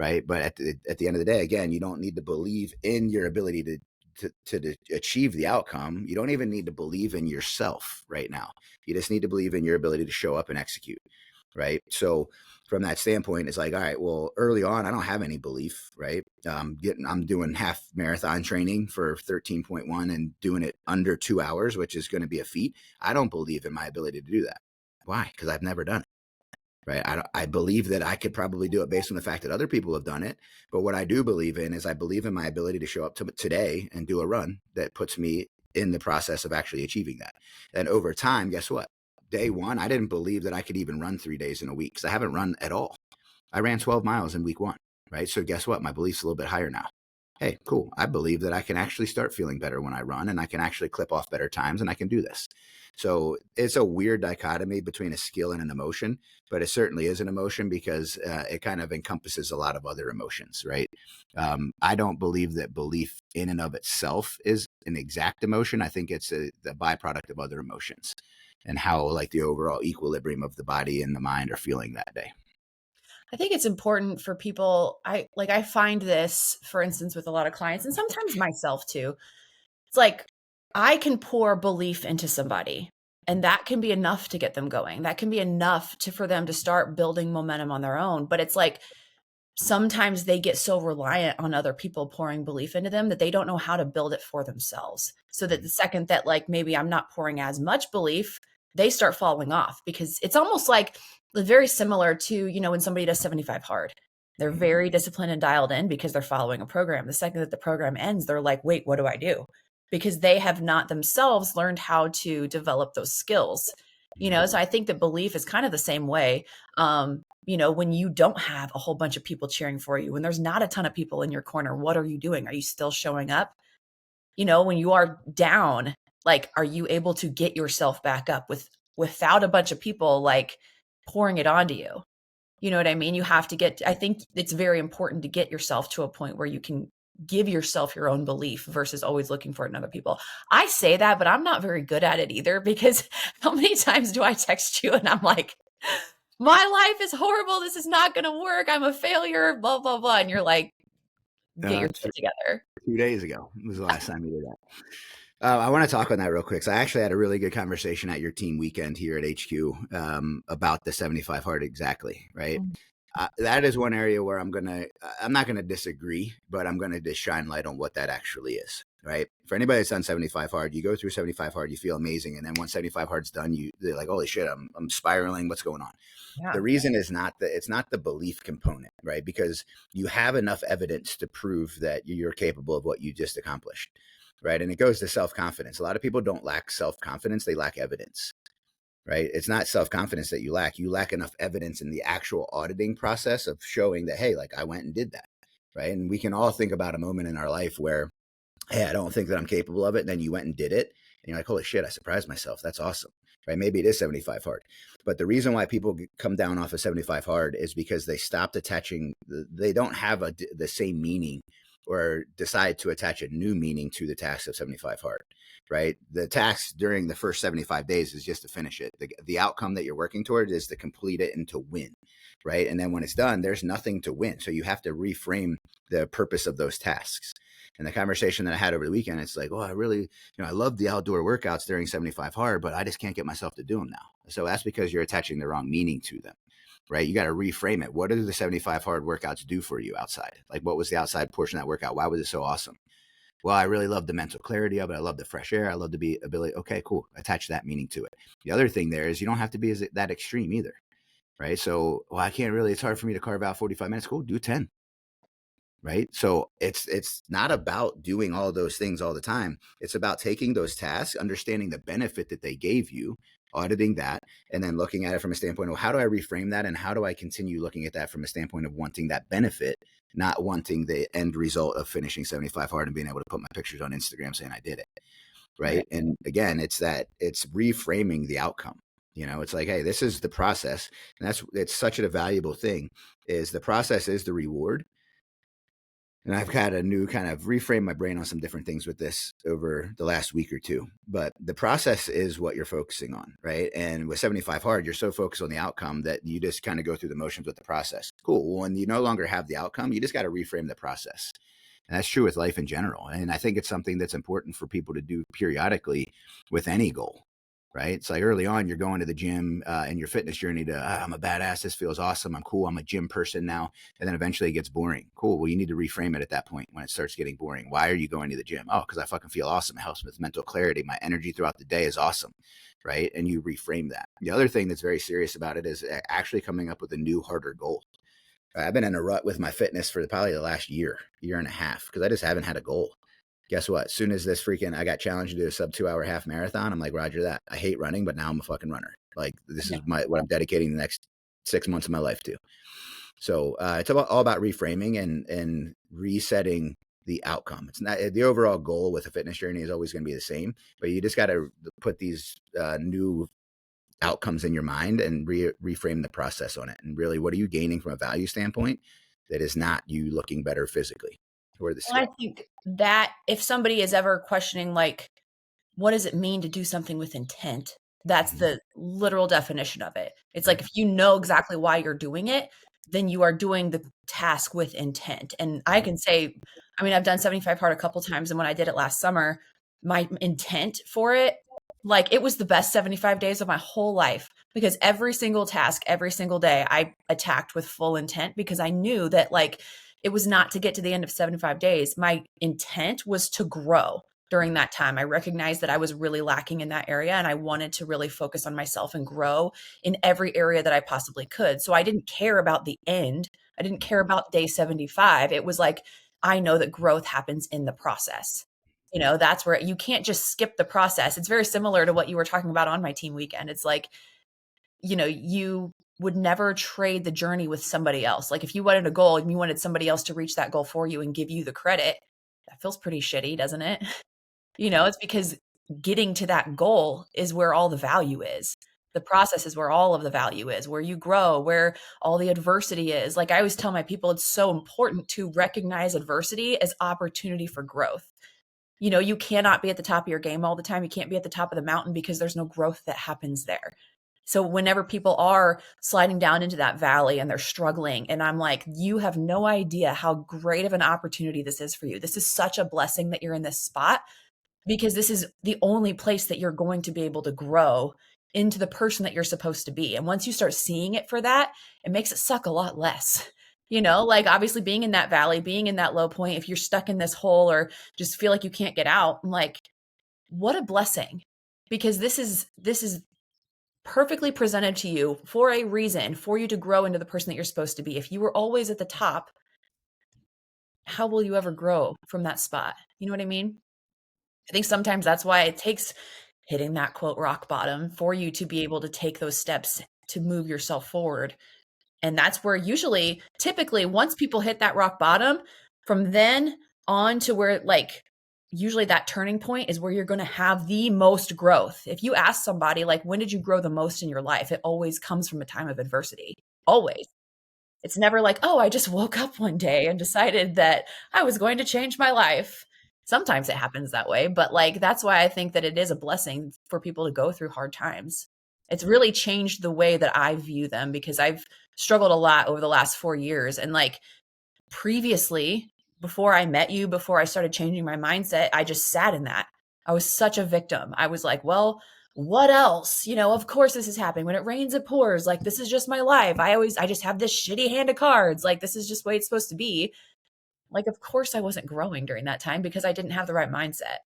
Right. But at the end of the day, again, you don't need to believe in your ability to achieve the outcome. You don't even need to believe in yourself right now. You just need to believe in your ability to show up and execute. Right. So from that standpoint, it's like, all right, well, early on, I don't have any belief. Right. I'm doing half marathon training for 13.1 and doing it under 2 hours, which is going to be a feat. I don't believe in my ability to do that. Why? Because I've never done it, right? I believe that I could probably do it based on the fact that other people have done it. But what I do believe in is I believe in my ability to show up today and do a run that puts me in the process of actually achieving that. And over time, guess what? Day one, I didn't believe that I could even run 3 days in a week because I haven't run at all. I ran 12 miles in week 1, right? So guess what? My belief's a little bit higher now. Hey, cool. I believe that I can actually start feeling better when I run and I can actually clip off better times and I can do this. So it's a weird dichotomy between a skill and an emotion, but it certainly is an emotion because it kind of encompasses a lot of other emotions, right? I don't believe that belief in and of itself is an exact emotion. I think it's the byproduct of other emotions and how like the overall equilibrium of the body and the mind are feeling that day.
I think it's important for people. I find this, for instance, with a lot of clients and sometimes myself too. It's like I can pour belief into somebody and that can be enough to get them going. That can be enough for them to start building momentum on their own. But it's like sometimes they get so reliant on other people pouring belief into them that they don't know how to build it for themselves. So that the second that like maybe I'm not pouring as much belief, they start falling off because it's almost like very similar to, when somebody does 75 hard. They're very disciplined and dialed in because they're following a program. The second that the program ends, they're like, wait, what do I do? Because they have not themselves learned how to develop those skills. So I think that belief is kind of the same way. When you don't have a whole bunch of people cheering for you, when there's not a ton of people in your corner, what are you doing? Are you still showing up? When you are down, like, are you able to get yourself back up without a bunch of people like pouring it onto you? You know what I mean? I think it's very important to get yourself to a point where you can give yourself your own belief versus always looking for it in other people. I say that, but I'm not very good at it either because how many times do I text you and I'm like, my life is horrible. This is not going to work. I'm a failure, blah, blah, blah. And you're like, get your shit together.
2 days ago was the last time you did that. I want to talk on that real quick. So I actually had a really good conversation at your team weekend here at HQ about the 75 hard exactly, right? That is one area where I'm not going to disagree, but I'm going to just shine light on what that actually is, right? For anybody that's done 75 hard, you go through 75 hard, you feel amazing. And then once 75 hard's done, they're like, holy shit, I'm spiraling. What's going on?
Yeah.
The reason is it's not the belief component, right? Because you have enough evidence to prove that you're capable of what you just accomplished, right? And it goes to self-confidence. A lot of people don't lack self-confidence. They lack evidence, right? It's not self-confidence that you lack. You lack enough evidence in the actual auditing process of showing that, hey, like I went and did that, right? And we can all think about a moment in our life where, hey, I don't think that I'm capable of it. And then you went and did it. And you're like, holy shit, I surprised myself. That's awesome, right? Maybe it is 75 hard. But the reason why people come down off of 75 hard is because they stopped attaching, they don't have the same meaning or decide to attach a new meaning to the task of 75 hard, right? The task during the first 75 days is just to finish it. The outcome that you're working toward is to complete it and to win, right? And then when it's done, there's nothing to win. So you have to reframe the purpose of those tasks. And the conversation that I had over the weekend, it's like, oh, I really, I love the outdoor workouts during 75 hard, but I just can't get myself to do them now. So that's because you're attaching the wrong meaning to them, right? You got to reframe it. What do the 75 hard workouts do for you outside? Like, what was the outside portion of that workout? Why was it so awesome? Well, I really love the mental clarity of it. I love the fresh air. I love the ability. Okay, cool. Attach that meaning to it. The other thing there is you don't have to be that extreme either, right? So, well, I can't really, it's hard for me to carve out 45 minutes. Cool, do 10. Right. So it's not about doing all those things all the time. It's about taking those tasks, understanding the benefit that they gave you, auditing that, and then looking at it from a standpoint of how do I reframe that? And how do I continue looking at that from a standpoint of wanting that benefit, not wanting the end result of finishing 75 hard and being able to put my pictures on Instagram saying I did it. Right. And again, it's reframing the outcome. It's like, hey, this is the process. And it's such a valuable thing is the process is the reward. And I've had a new kind of reframe my brain on some different things with this over the last week or two. But the process is what you're focusing on, right? And with 75 hard, you're so focused on the outcome that you just kind of go through the motions with the process. Cool. Well, when you no longer have the outcome, you just got to reframe the process. And that's true with life in general. And I think it's something that's important for people to do periodically with any goal, right? It's like early on, you're going to the gym in your fitness journey I'm a badass. This feels awesome. I'm cool. I'm a gym person now. And then eventually it gets boring. Cool. Well, you need to reframe it at that point when it starts getting boring. Why are you going to the gym? Oh, because I fucking feel awesome. It helps with mental clarity. My energy throughout the day is awesome, right? And you reframe that. The other thing that's very serious about it is actually coming up with a new, harder goal. I've been in a rut with my fitness for probably the last year and a half, because I just haven't had a goal. Guess what? As soon as I got challenged to do a sub 2 hour half marathon, I'm like, Roger that. I hate running, but now I'm a fucking runner. Like this is what I'm dedicating the next 6 months of my life to. So it's all about reframing and resetting the outcome. It's not the overall goal with a fitness journey is always going to be the same, but you just got to put these new outcomes in your mind and reframe the process on it. And really, what are you gaining from a value standpoint that is not you looking better physically? Or the skill.
I think that if somebody is ever questioning, like, what does it mean to do something with intent? That's the literal definition of it. It's like, if you know exactly why you're doing it, then you are doing the task with intent. And I can say, I mean, I've done 75 hard a couple times. And when I did it last summer, my intent for it, like it was the best 75 days of my whole life because every single task, every single day, I attacked with full intent because I knew that like it was not to get to the end of 75 days. My intent was to grow during that time. I recognized that I was really lacking in that area and I wanted to really focus on myself and grow in every area that I possibly could. So I didn't care about the end. I didn't care about day 75. It was like, I know that growth happens in the process. You know, that's where you can't just skip the process. It's very similar to what you were talking about on my team weekend. It's like, you know, you would never trade the journey with somebody else. Like if you wanted a goal and you wanted somebody else to reach that goal for you and give you the credit, that feels pretty shitty, doesn't it? You know, it's because getting to that goal is where all the value is. The process is where all of the value is, where you grow, where all the adversity is. Like I always tell my people, it's so important to recognize adversity as opportunity for growth. You know, you cannot be at the top of your game all the time. You can't be at the top of the mountain because there's no growth that happens there. So whenever people are sliding down into that valley and they're struggling, and I'm like, you have no idea how great of an opportunity this is for you. This is such a blessing that you're in this spot because this is the only place that you're going to be able to grow into the person that you're supposed to be. And once you start seeing it for that, it makes it suck a lot less. You know, like obviously being in that valley, being in that low point, if you're stuck in this hole or just feel like you can't get out, I'm like, what a blessing. Because this is perfectly presented to you for a reason, for you to grow into the person that you're supposed to be. If you were always at the top, how will you ever grow from that spot? You know what I mean? I think sometimes that's why it takes hitting that quote rock bottom for you to be able to take those steps to move yourself forward. And that's where usually, typically, once people hit that rock bottom, from then on to where, like, usually that turning point is where you're going to have the most growth. If you ask somebody, like, when did you grow the most in your life? It always comes from a time of adversity. Always. It's never like, oh, I just woke up one day and decided that I was going to change my life. Sometimes it happens that way, but like that's why I think that it is a blessing for people to go through hard times. It's really changed the way that I view them because I've struggled a lot over the last 4 years. And like previously, before I met you, before I started changing my mindset, I just sat in that. I was such a victim. I was like, well, what else? You know, of course this is happening. When it rains, it pours. Like, this is just my life. I just have this shitty hand of cards. Like, this is just the way it's supposed to be. Like, of course I wasn't growing during that time because I didn't have the right mindset,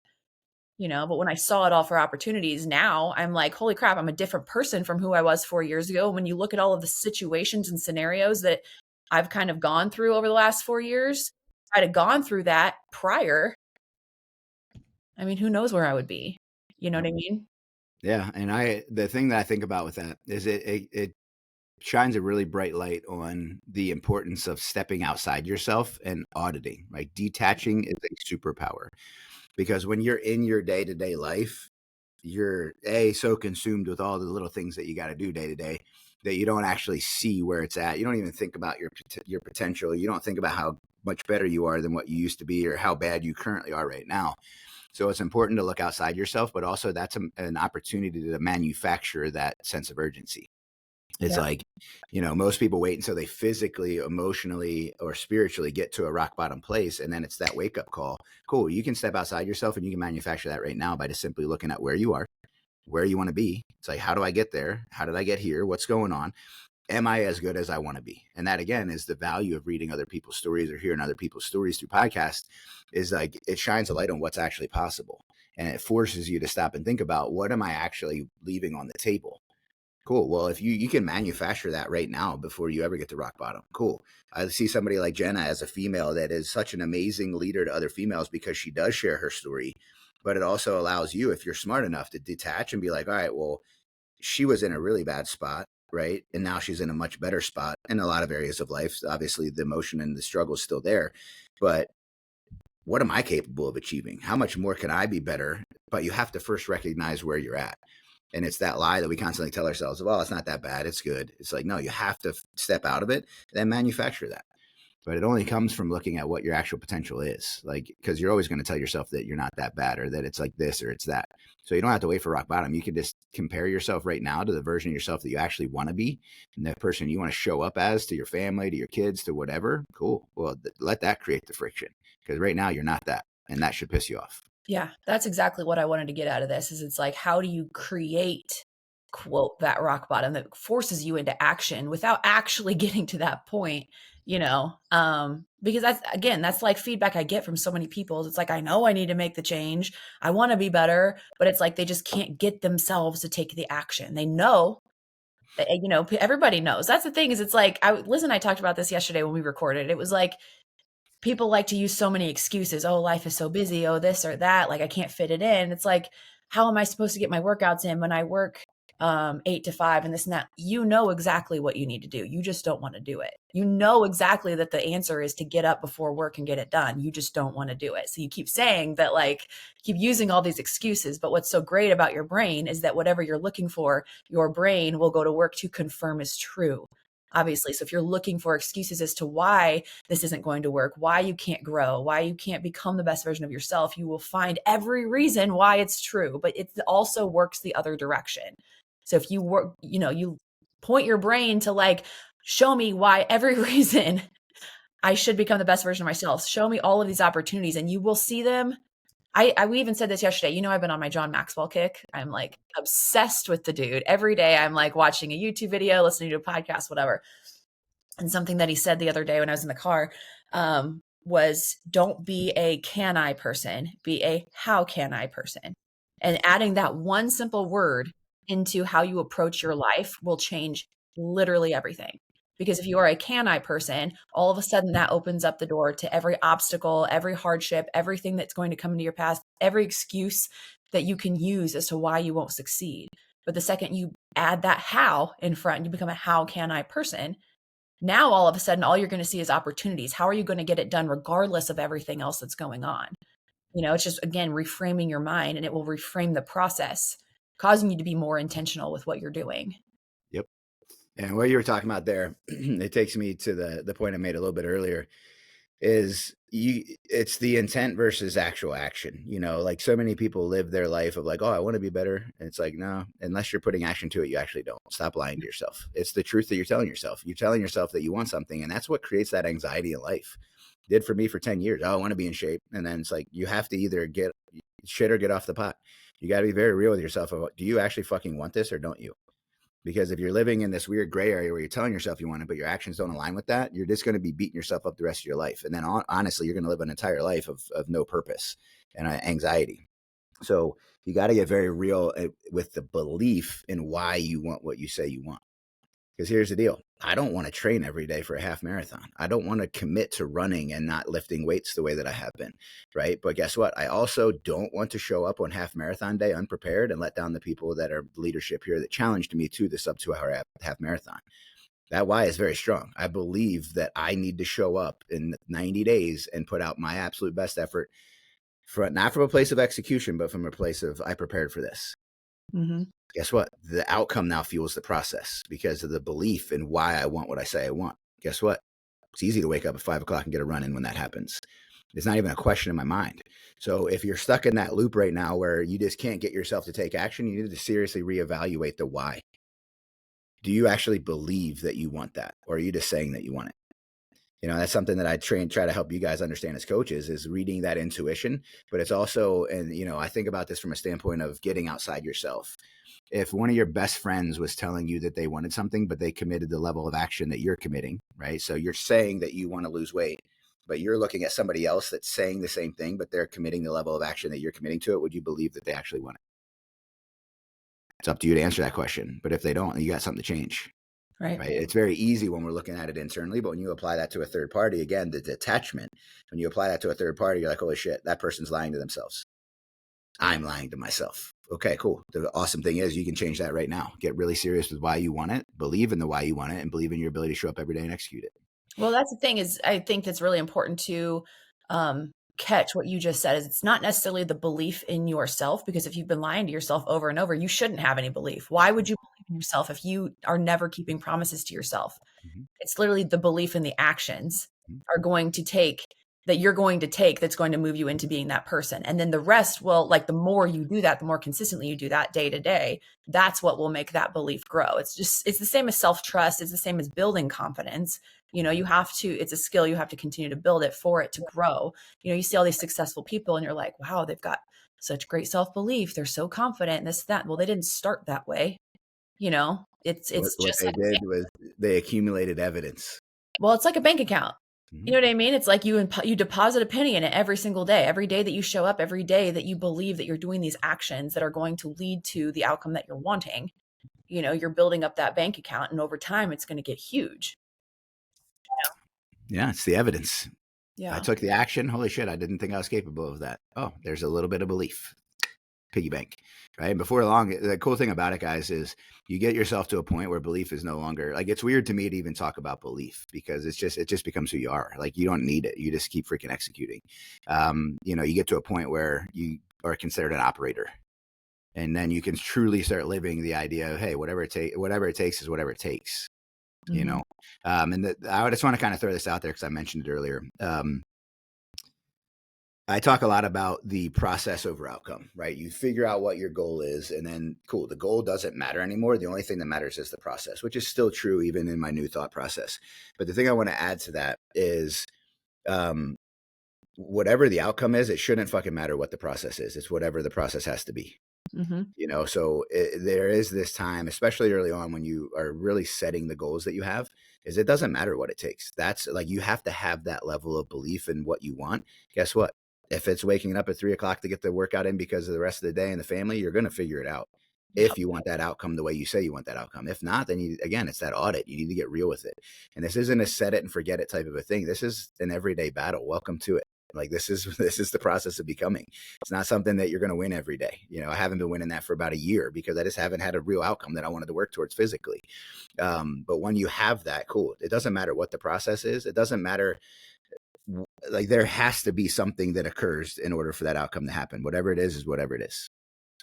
you know, but when I saw it all for opportunities, now I'm like, holy crap, I'm a different person from who I was 4 years ago. When you look at all of the situations and scenarios that I've kind of gone through over the last 4 years, if I'd have gone through that prior, I mean, who knows where I would be? You know what I mean?
Yeah, and the thing that I think about with that is it shines a really bright light on the importance of stepping outside yourself and auditing. Like detaching is a superpower because when you're in your day-to-day life, you're so consumed with all the little things that you got to do day to day that you don't actually see where it's at. You don't even think about your potential. You don't think about how much better you are than what you used to be or how bad you currently are right now. So it's important to look outside yourself, but also that's an opportunity to manufacture that sense of urgency. It's
Yeah.
like, most people wait until they physically, emotionally, or spiritually get to a rock bottom place. And then it's that wake up call. Cool. You can step outside yourself and you can manufacture that right now by just simply looking at where you are, where you want to be. It's like, how do I get there? How did I get here? What's going on? Am I as good as I want to be? And that again is the value of reading other people's stories or hearing other people's stories through podcasts is like, it shines a light on what's actually possible. And it forces you to stop and think about what am I actually leaving on the table? Cool. Well, if you can manufacture that right now before you ever get to rock bottom, cool. I see somebody like Jenna as a female that is such an amazing leader to other females because she does share her story, but it also allows you, if you're smart enough, to detach and be like, all right, well, she was in a really bad spot, right? And now she's in a much better spot in a lot of areas of life. Obviously, the emotion and the struggle is still there, but what am I capable of achieving? How much more can I be better? But you have to first recognize where you're at. And it's that lie that we constantly tell ourselves, well, it's not that bad. It's good. It's like, no, you have to step out of it, then manufacture that. but it only comes from looking at what your actual potential is. Like, because you're always going to tell yourself that you're not that bad, or that it's like this or it's that. So you don't have to wait for rock bottom. You can just compare yourself right now to the version of yourself that you actually want to be, and the person you want to show up as to your family, to your kids, to whatever. Cool. Well, let that create the friction, because right now you're not that, and that should piss you off.
Yeah, that's exactly what I wanted to get out of this. Is it's like, how do you create, quote, that rock bottom that forces you into action without actually getting to that point, because that's like feedback I get from so many people. It's like, I know I need to make the change. I want to be better, but it's like they just can't get themselves to take the action. They know that, everybody knows. That's the thing. Is it's like, Liz and I talked about this yesterday when we recorded. It was like, people like to use so many excuses. Oh, life is so busy. Oh, this or that. Like, I can't fit it in. It's like, how am I supposed to get my workouts in when I work 8 to 5 and this and that? You know exactly what you need to do. You just don't want to do it. You know exactly that the answer is to get up before work and get it done. You just don't want to do it. So you keep saying that, like, keep using all these excuses. But what's so great about your brain is that whatever you're looking for, your brain will go to work to confirm is true. Obviously. So if you're looking for excuses as to why this isn't going to work, why you can't grow, why you can't become the best version of yourself, you will find every reason why it's true, but it also works the other direction. So if you work, you point your brain to, like, show me why every reason I should become the best version of myself. Show me all of these opportunities, and you will see them. We even said this yesterday. I've been on my John Maxwell kick. I'm like obsessed with the dude. Every day I'm like watching a YouTube video, listening to a podcast, whatever. And something that he said the other day when I was in the car was, don't be a can I person, be a how can I person. And adding that one simple word into how you approach your life will change literally everything. Because if you are a can I person, all of a sudden that opens up the door to every obstacle, every hardship, everything that's going to come into your path, every excuse that you can use as to why you won't succeed. But the second you add that how in front, you become a how can I person. Now, all of a sudden, all you're going to see is opportunities. How are you going to get it done regardless of everything else that's going on? It's just, again, reframing your mind, and it will reframe the process, causing you to be more intentional with what you're doing.
Yep. And what you were talking about there, it takes me to the point I made a little bit earlier, is it's the intent versus actual action. Like, so many people live their life of like, oh, I want to be better. And it's like, no, unless you're putting action to it, you actually don't. Stop lying to yourself. It's the truth that you're telling yourself. You're telling yourself that you want something, and that's what creates that anxiety in life. Did for me for 10 years. Oh, I want to be in shape. And then it's like, you have to either get shit or get off the pot. You got to be very real with yourself about, do you actually fucking want this or don't you? Because if you're living in this weird gray area where you're telling yourself you want it, but your actions don't align with that, you're just going to be beating yourself up the rest of your life. And then honestly, you're going to live an entire life of no purpose and anxiety. So you got to get very real with the belief in why you want what you say you want. Because here's the deal. I don't want to train every day for a half marathon. I don't want to commit to running and not lifting weights the way that I have been, right? But guess what? I also don't want to show up on half marathon day unprepared and let down the people that are leadership here that challenged me to the sub 2 hour half marathon. That why is very strong. I believe that I need to show up in 90 days and put out my absolute best effort, not from a place of execution, but from a place of, I prepared for this.
Mm-hmm.
Guess what? The outcome now fuels the process because of the belief in why I want what I say I want. Guess what? It's easy to wake up at 5 o'clock and get a run in when that happens. It's not even a question in my mind. So if you're stuck in that loop right now where you just can't get yourself to take action, you need to seriously reevaluate the why. Do you actually believe that you want that? Or are you just saying that you want it? That's something that I try to help you guys understand as coaches, is reading that intuition. But it's also, and I think about this from a standpoint of getting outside yourself. If one of your best friends was telling you that they wanted something, but they committed the level of action that you're committing, right? So you're saying that you want to lose weight, but you're looking at somebody else that's saying the same thing, but they're committing the level of action that you're committing to it. Would you believe that they actually want it? It's up to you to answer that question. But if they don't, you got something to change. Right. It's very easy when we're looking at it internally, but when you apply that to a third party, again, the detachment, when you apply that to a third party, you're like, holy shit, that person's lying to themselves. I'm lying to myself. Okay, cool. The awesome thing is you can change that right now. Get really serious with why you want it, believe in the why you want it, and believe in your ability to show up every day and execute it.
Well, that's the thing, is I think that's really important to catch what you just said. Is it's not necessarily the belief in yourself, because if you've been lying to yourself over and over, you shouldn't have any belief. Why would you believe in yourself if you are never keeping promises to yourself? Mm-hmm. It's literally the belief in the actions are going to take that you're going to take that's going to move you into being that person. And then the rest will, like, the more you do that, the more consistently you do that day to day, that's what will make that belief grow. It's the same as self-trust. It's the same as building confidence. You have to, it's a skill. You have to continue to build it for it to grow. You see all these successful people and you're like, wow, they've got such great self-belief. They're so confident, this, that. Well, they didn't start that way. It's
What
just
they
like,
did was they accumulated evidence.
well, it's like a bank account. You know what I mean? It's like you deposit a penny in it every single day, every day that you show up, every day that you believe that you're doing these actions that are going to lead to the outcome that you're wanting. You're building up that bank account, and over time it's going to get huge.
Yeah, it's the evidence.
Yeah.
I took the action. Holy shit, I didn't think I was capable of that. Oh, there's a little bit of belief. Piggy bank, right? And before long, the cool thing about it, guys, is you get yourself to a point where belief is no longer, like, it's weird to me to even talk about belief because it just becomes who you are. Like, you don't need it. You just keep freaking executing. You get to a point where you are considered an operator. And then you can truly start living the idea of, hey, whatever it takes is whatever it takes.
Mhm.
I just want to kind of throw this out there because I mentioned it earlier. I talk a lot about the process over outcome, right? You figure out what your goal is, and then cool, the goal doesn't matter anymore. The only thing that matters is the process, which is still true even in my new thought process. But the thing I want to add to that is whatever the outcome is, it shouldn't fucking matter what the process is. It's whatever the process has to be. So there is this time, especially early on when you are really setting the goals that you have, is it doesn't matter what it takes. That's like, you have to have that level of belief in what you want. Guess what? If it's waking up at 3:00 to get the workout in because of the rest of the day and the family, you're going to figure it out.
Yep.
If you want that outcome the way you say you want that outcome. If not, then again, it's that audit. You need to get real with it. And this isn't a set it and forget it type of a thing. This is an everyday battle. Welcome to it. Like, this is the process of becoming. It's not something that you're going to win every day. I haven't been winning that for about a year because I just haven't had a real outcome that I wanted to work towards physically. But when you have that, cool. It doesn't matter what the process is. It doesn't matter. Like, there has to be something that occurs in order for that outcome to happen. Whatever it is whatever it is.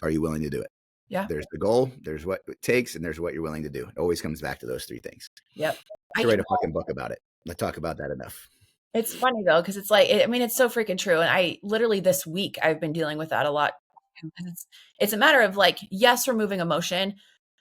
Are you willing to do it?
Yeah.
There's the goal, there's what it takes, and there's what you're willing to do. It always comes back to those three things.
Yep.
I should write a fucking book about it. Let's talk about that enough.
It's funny though, because it's like, it's so freaking true. And I literally this week I've been dealing with that a lot. It's a matter of, like, yes, removing emotion.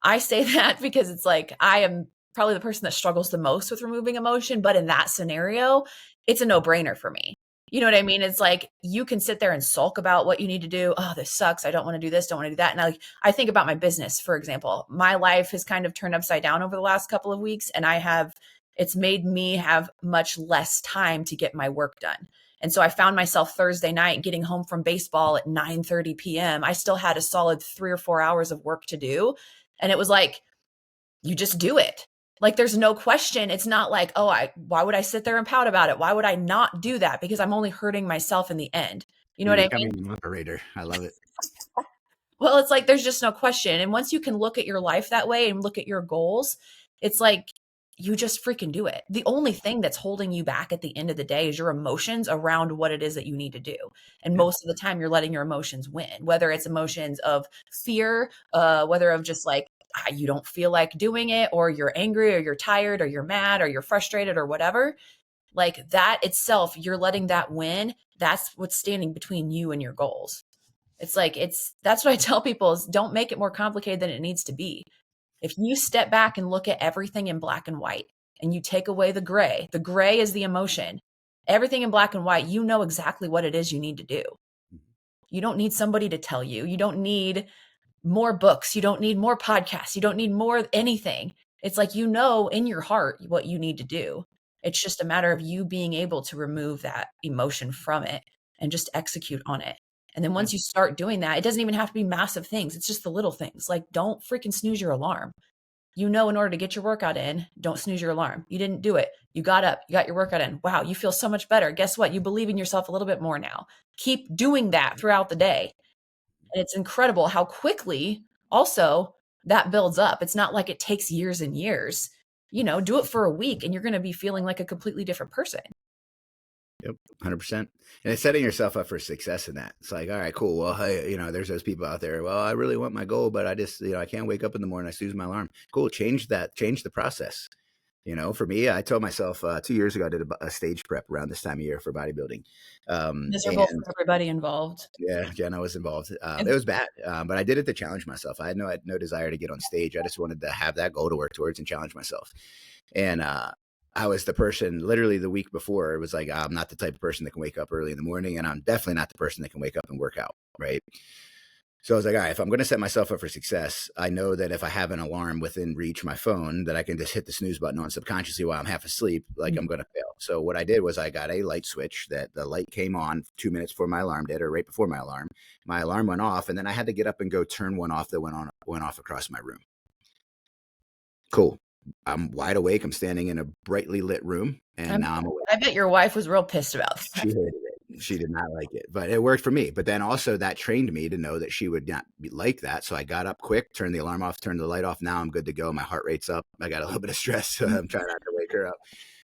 I say that because it's like, I am probably the person that struggles the most with removing emotion. But in that scenario, it's a no-brainer for me. You know what I mean? It's like, you can sit there and sulk about what you need to do. Oh, this sucks. I don't want to do this. Don't want to do that. And I think about my business, for example. My life has kind of turned upside down over the last couple of weeks. And it's made me have much less time to get my work done. And so I found myself Thursday night getting home from baseball at 9:30 p.m. I still had a solid 3 or 4 hours of work to do. And it was like, you just do it. Like, there's no question. It's not like, oh, why would I sit there and pout about it? Why would I not do that? Because I'm only hurting myself in the end. You know what I mean?
Becoming an operator. I love it.
Well, it's like, there's just no question. And once you can look at your life that way and look at your goals, it's like, you just freaking do it. The only thing that's holding you back at the end of the day is your emotions around what it is that you need to do. And most of the time you're letting your emotions win, whether it's emotions of fear, whether of just like, you don't feel like doing it, or you're angry, or you're tired, or you're mad, or you're frustrated, or whatever. Like, that itself, you're letting that win. That's what's standing between you and your goals. It's like, that's what I tell people is, don't make it more complicated than it needs to be. If you step back and look at everything in black and white and you take away the gray is the emotion. Everything in black and white, you know exactly what it is you need to do. You don't need somebody to tell you. You don't need more books. You don't need more podcasts. You don't need more anything. It's like, in your heart what you need to do. It's just a matter of you being able to remove that emotion from it and just execute on it. And then once you start doing that, it doesn't even have to be massive things. It's just the little things. Like, don't freaking snooze your alarm. In order to get your workout in, don't snooze your alarm. You didn't do it. You got up, you got your workout in. Wow, you feel so much better. Guess what? You believe in yourself a little bit more now. Keep doing that throughout the day. And it's incredible how quickly also that builds up. It's not like it takes years and years. Do it for a week and you're going to be feeling like a completely different person.
Yep, 100%. And it's setting yourself up for success in that. It's like, all right, cool. Well, hey, there's those people out there. Well, I really want my goal, but I just, I can't wake up in the morning. I snooze my alarm. Cool. Change that. Change the process. For me, I told myself 2 years ago, I did a stage prep around this time of year for bodybuilding.
Miserable
And
for everybody involved.
yeah, Jenna was involved. It
It's
was bad, but I did it to challenge myself. I had no desire to get on stage. I just wanted to have that goal to work towards and challenge myself. And I was the person literally the week before. It was like, I'm not the type of person that can wake up early in the morning, and I'm definitely not the person that can wake up and work out. Right. So I was like, all right, if I'm going to set myself up for success, I know that if I have an alarm within reach my phone, that I can just hit the snooze button on subconsciously while I'm half asleep, like I'm going to fail. So what I did was I got a light switch that the light came on 2 minutes before my alarm did, or right before my alarm. My alarm went off, and then I had to get up and go turn one off that went off across my room. Cool. I'm wide awake. I'm standing in a brightly lit room, and now I'm awake.
I bet your wife was real pissed about that.
She hated it. She did not like it, but it worked for me. But then also that trained me to know that she would not be like that. So I got up quick, turned the alarm off, turned the light off. Now I'm good to go. My heart rate's up. I got a little bit of stress. So I'm trying not to wake her up.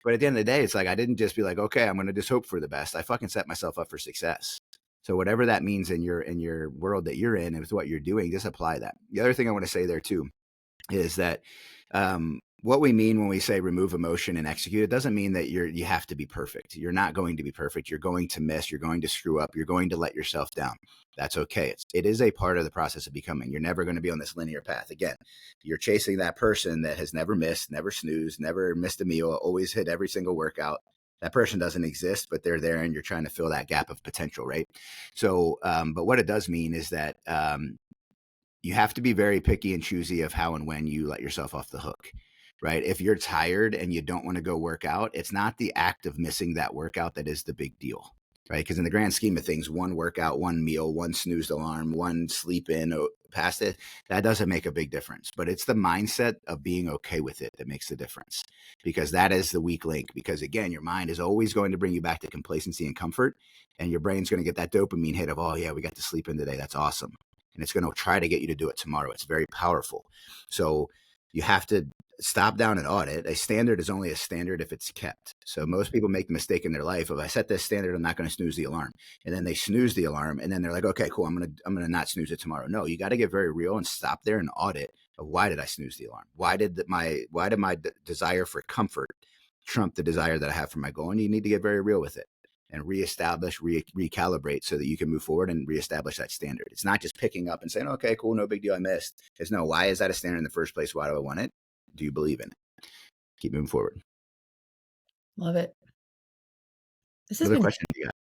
But at the end of the day, it's like I didn't just be like, okay, I'm going to just hope for the best. I fucking set myself up for success. So whatever that means in your world that you're in and with what you're doing, just apply that. The other thing I want to say there too is that what we mean when we say remove emotion and execute, it doesn't mean that you have to be perfect. You're not going to be perfect. You're going to miss. You're going to screw up. You're going to let yourself down. That's okay. It is a part of the process of becoming. You're never going to be on this linear path. Again, you're chasing that person that has never missed, never snoozed, never missed a meal, always hit every single workout. That person doesn't exist, but they're there, and you're trying to fill that gap of potential, right? So, but what it does mean is that you have to be very picky and choosy of how and when you let yourself off the hook, right? If you're tired and you don't want to go work out, it's not the act of missing that workout that is the big deal, right? Because in the grand scheme of things, one workout, one meal, one snoozed alarm, one sleep in past it, that doesn't make a big difference. But it's the mindset of being okay with it that makes the difference, because that is the weak link. Because again, your mind is always going to bring you back to complacency and comfort, and your brain's going to get that dopamine hit of, oh yeah, we got to sleep in today. That's awesome. And it's going to try to get you to do it tomorrow. It's very powerful. So you have to stop down and audit. A standard is only a standard if it's kept. So most people make the mistake in their life of, I set this standard, I'm not going to snooze the alarm. And then they snooze the alarm, and then they're like, okay, cool, I'm going to not snooze it tomorrow. No, you got to get very real and stop there and audit of, why did I snooze the alarm? Why did my desire for comfort trump the desire that I have for my goal? And you need to get very real with it and reestablish, recalibrate so that you can move forward and reestablish that standard. It's not just picking up and saying, okay, cool, no big deal, I missed. It's no, why is that a standard in the first place? Why do I want it? Do you believe in it? Keep moving forward.
Love it. This has
Another
been
question you got?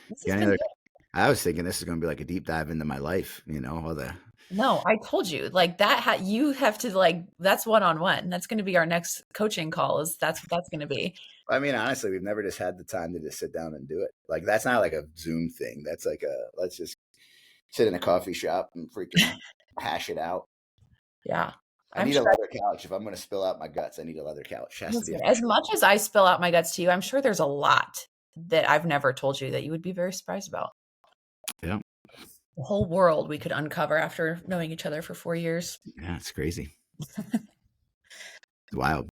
this
You
has
got
been
any
good.
I was thinking this is going to be like a deep dive into my life, all the.
No, I told you, like that you have to like that's one-on-one. That's going to be our next coaching call. That's what that's going to be.
I mean, honestly, we've never just had the time to just sit down and do it. Like, that's not like a Zoom thing. That's like let's just sit in a coffee shop and freaking hash it out.
Yeah.
I need a leather couch. If I'm going to spill out my guts, I need a leather couch. It has to be
As much as I spill out my guts to you, I'm sure there's a lot that I've never told you that you would be very surprised about.
Yeah.
The whole world we could uncover after knowing each other for 4 years.
Yeah, it's crazy. It's wild.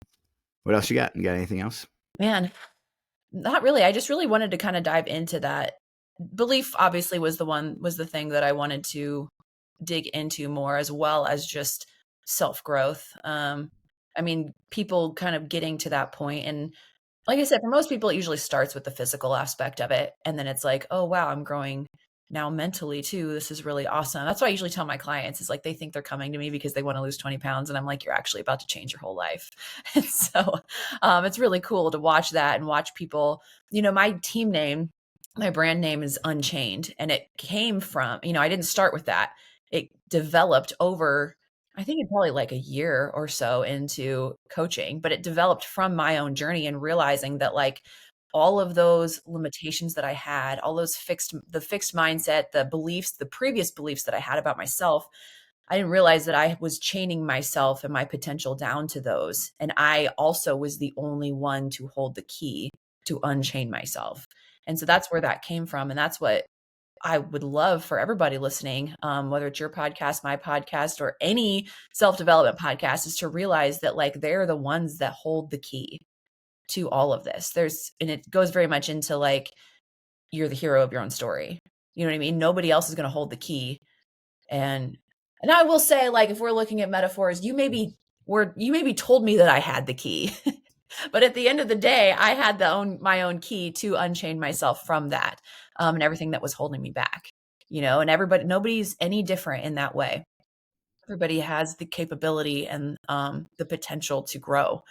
What else you got? You got anything else?
Man, not really. I just really wanted to kind of dive into that. Belief obviously was the thing that I wanted to dig into more, as well as just self-growth. I mean, people kind of getting to that point, and like I said, for most people, it usually starts with the physical aspect of it. And then it's like, oh, wow, I'm growing now mentally too. This is really awesome. That's why I usually tell my clients is like, they think they're coming to me because they want to lose 20 pounds. And I'm like, you're actually about to change your whole life. And so it's really cool to watch that and watch people, my team name, my brand name is Unchained. And it came from, I didn't start with that. It developed over, I think it's probably like a year or so into coaching, but it developed from my own journey and realizing that like all of those limitations that I had, all those the fixed mindset, the previous beliefs that I had about myself, I didn't realize that I was chaining myself and my potential down to those. And I also was the only one to hold the key to unchain myself. And so that's where that came from. And that's what I would love for everybody listening, whether it's your podcast, my podcast, or any self-development podcast, is to realize that like they're the ones that hold the key to all of this. And it goes very much into like, you're the hero of your own story. You know what I mean? Nobody else is going to hold the key. And I will say, like, if we're looking at metaphors, you maybe told me that I had the key. But at the end of the day, I had my own key to unchain myself from that, and everything that was holding me back, and nobody's any different in that way. Everybody has the capability and the potential to grow.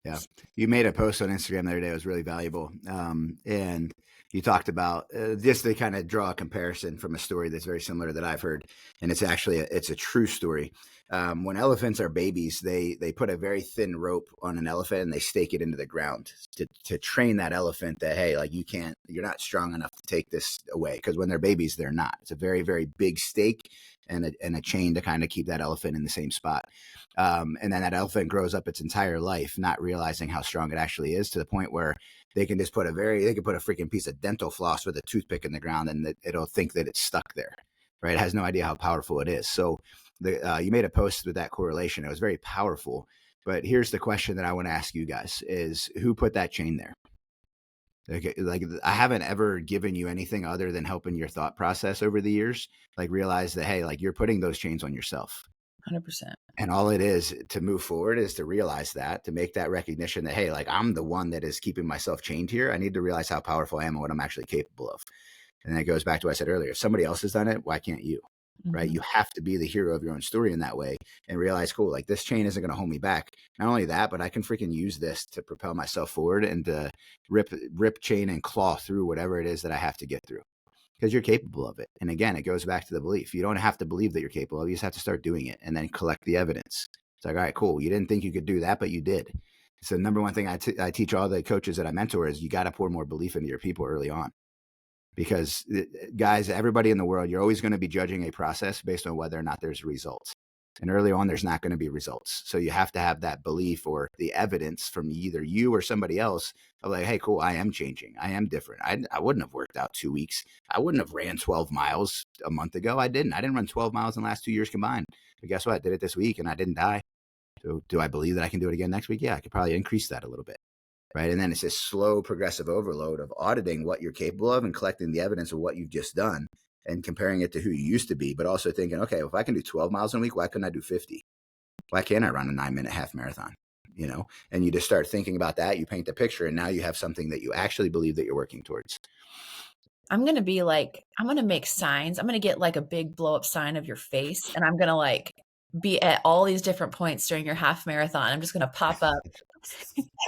Yeah. You made a post on Instagram the other day. It was really valuable. And you talked about just to kind of draw a comparison from a story that's very similar that I've heard. And it's actually, it's a true story. When elephants are babies, they put a very thin rope on an elephant and they stake it into the ground to train that elephant that, hey, like you're not strong enough to take this away. Because when they're babies, they're not. It's a very, very big stake and a chain to kind of keep that elephant in the same spot. And then that elephant grows up its entire life, not realizing how strong it actually is, to the point where they can just put a freaking piece of dental floss with a toothpick in the ground and it'll think that it's stuck there, right? It has no idea how powerful it is. So you made a post with that correlation. It was very powerful. But here's the question that I want to ask you guys is who put that chain there? Like I haven't ever given you anything other than helping your thought process over the years. Like realize that, hey, like you're putting those chains on yourself.
100%.
And all it is to move forward is to realize that, to make that recognition that, hey, like I'm the one that is keeping myself chained here. I need to realize how powerful I am and what I'm actually capable of. And that goes back to what I said earlier. If somebody else has done it, why can't you? Right? You have to be the hero of your own story in that way and realize, cool, like this chain isn't going to hold me back. Not only that, but I can freaking use this to propel myself forward and to rip chain and claw through whatever it is that I have to get through, because you're capable of it. And again, it goes back to the belief. You don't have to believe that you're capable of it. You just have to start doing it and then collect the evidence. It's like, all right, cool. You didn't think you could do that, but you did. So the number one thing I teach all the coaches that I mentor is you got to pour more belief into your people early on. Because guys, everybody in the world, you're always going to be judging a process based on whether or not there's results. And early on, there's not going to be results. So you have to have that belief or the evidence from either you or somebody else of like, hey, cool, I am changing. I am different. I wouldn't have worked out 2 weeks. I wouldn't have ran 12 miles a month ago. I didn't run 12 miles in the last 2 years combined. But guess what? I did it this week and I didn't die. So do I believe that I can do it again next week? Yeah, I could probably increase that a little bit. Right. And then it's this slow progressive overload of auditing what you're capable of and collecting the evidence of what you've just done and comparing it to who you used to be, but also thinking, okay, well, if I can do 12 miles in a week, why couldn't I do 50? Why can't I run a 9-minute half marathon? And you just start thinking about that. You paint the picture and now you have something that you actually believe that you're working towards.
I'm going to make signs. I'm going to get like a big blow up sign of your face and I'm going to like be at all these different points during your half marathon. I'm just going to pop up.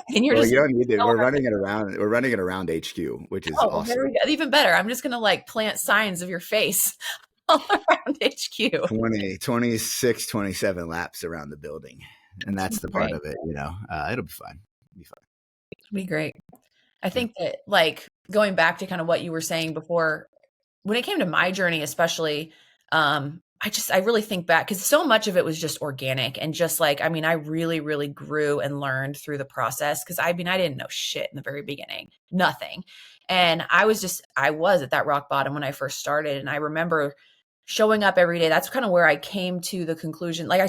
And you're you don't need it. We're running it around HQ, which is awesome.
Even better. I'm just going to like plant signs of your face all around HQ.
26, 27 laps around the building. And that's the part of it, it'll be fun.
It'll be great. I think that like going back to kind of what you were saying before, when it came to my journey, especially, I really think back because so much of it was just organic and just like, I really, really grew and learned through the process. Cause I didn't know shit in the very beginning, nothing. And I was at that rock bottom when I first started. And I remember showing up every day. That's kind of where I came to the conclusion. Like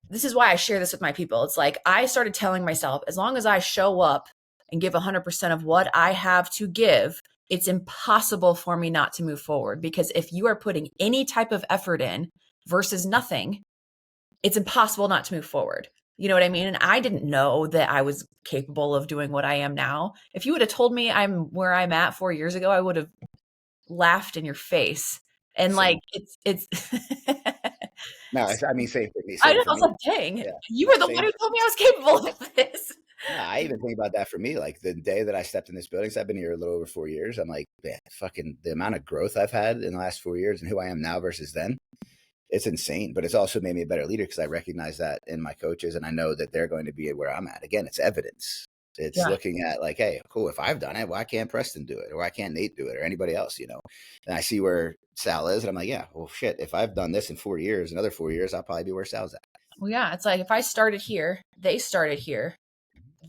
this is why I share this with my people. It's like, I started telling myself, as long as I show up and give 100% of what I have to give, it's impossible for me not to move forward. Because if you are putting any type of effort in versus nothing, it's impossible not to move forward. You know what I mean? And I didn't know that I was capable of doing what I am now. If you would have told me I'm where I'm at 4 years ago, I would have laughed in your face. And like, it's
no, I mean, same for me.
I know, I was like, dang, you were the one who told me I was capable of this.
Yeah, I even think about that for me. Like the day that I stepped in this building, so I've been here a little over 4 years. I'm like, man, fucking the amount of growth I've had in the last 4 years and who I am now versus then, it's insane. But it's also made me a better leader because I recognize that in my coaches and I know that they're going to be where I'm at. Again, it's evidence. It's looking at like, hey, cool, if I've done it, why can't Preston do it? Or why can't Nate do it? Or anybody else, And I see where Sal is and I'm like, yeah, well, shit, if I've done this in 4 years, another 4 years, I'll probably be where Sal's at.
Well, yeah, it's like if I started here, they started here.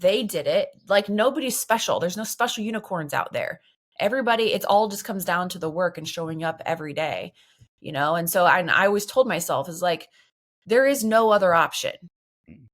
They did it. Like nobody's special. There's no special unicorns out there. Everybody, it all just comes down to the work and showing up every day, And so I always told myself is like, there is no other option.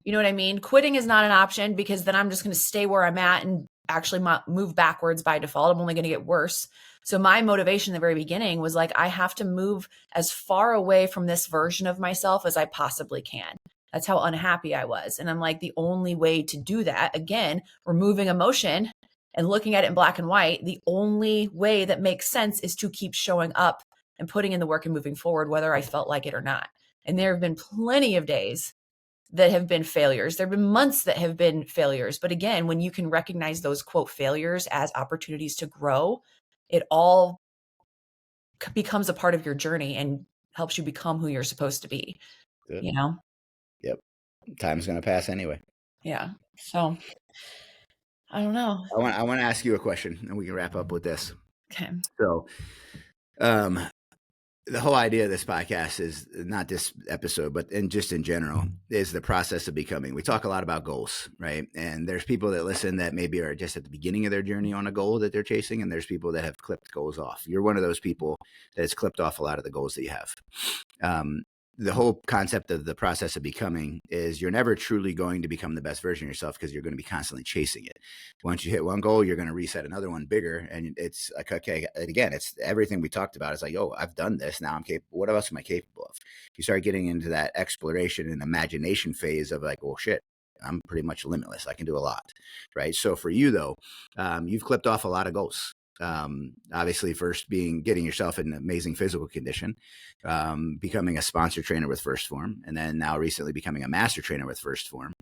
You know what I mean? Quitting is not an option because then I'm just going to stay where I'm at and actually move backwards by default. I'm only going to get worse. So my motivation in the very beginning was like, I have to move as far away from this version of myself as I possibly can. That's how unhappy I was. And I'm like, the only way to do that, again, removing emotion and looking at it in black and white, the only way that makes sense is to keep showing up and putting in the work and moving forward, whether I felt like it or not. And there have been plenty of days that have been failures. There have been months that have been failures. But again, when you can recognize those quote failures as opportunities to grow, it all becomes a part of your journey and helps you become who you're supposed to be,
Good.
you know?
Yep. Time's going to pass anyway.
Yeah. So I don't know.
I want to ask you a question, and we can wrap up with this.
Okay.
So, the whole idea of this podcast is not this episode, but just in general, is the process of becoming. We talk a lot about goals, right? And there's people that listen that maybe are just at the beginning of their journey on a goal that they're chasing, and there's people that have clipped goals off. You're one of those people that has clipped off a lot of the goals that you have. The whole concept of the process of becoming is you're never truly going to become the best version of yourself because you're going to be constantly chasing it. Once you hit one goal, you're going to reset another one bigger. And it's like, okay, and again, it's everything we talked about. It's like, oh, I've done this. Now I'm capable. What else am I capable of? You start getting into that exploration and imagination phase of like, oh shit, I'm pretty much limitless. I can do a lot. Right. So for you though, you've clipped off a lot of goals. Obviously first being getting yourself in amazing physical condition, becoming a sponsor trainer with First Form, and then now recently becoming a master trainer with First Form.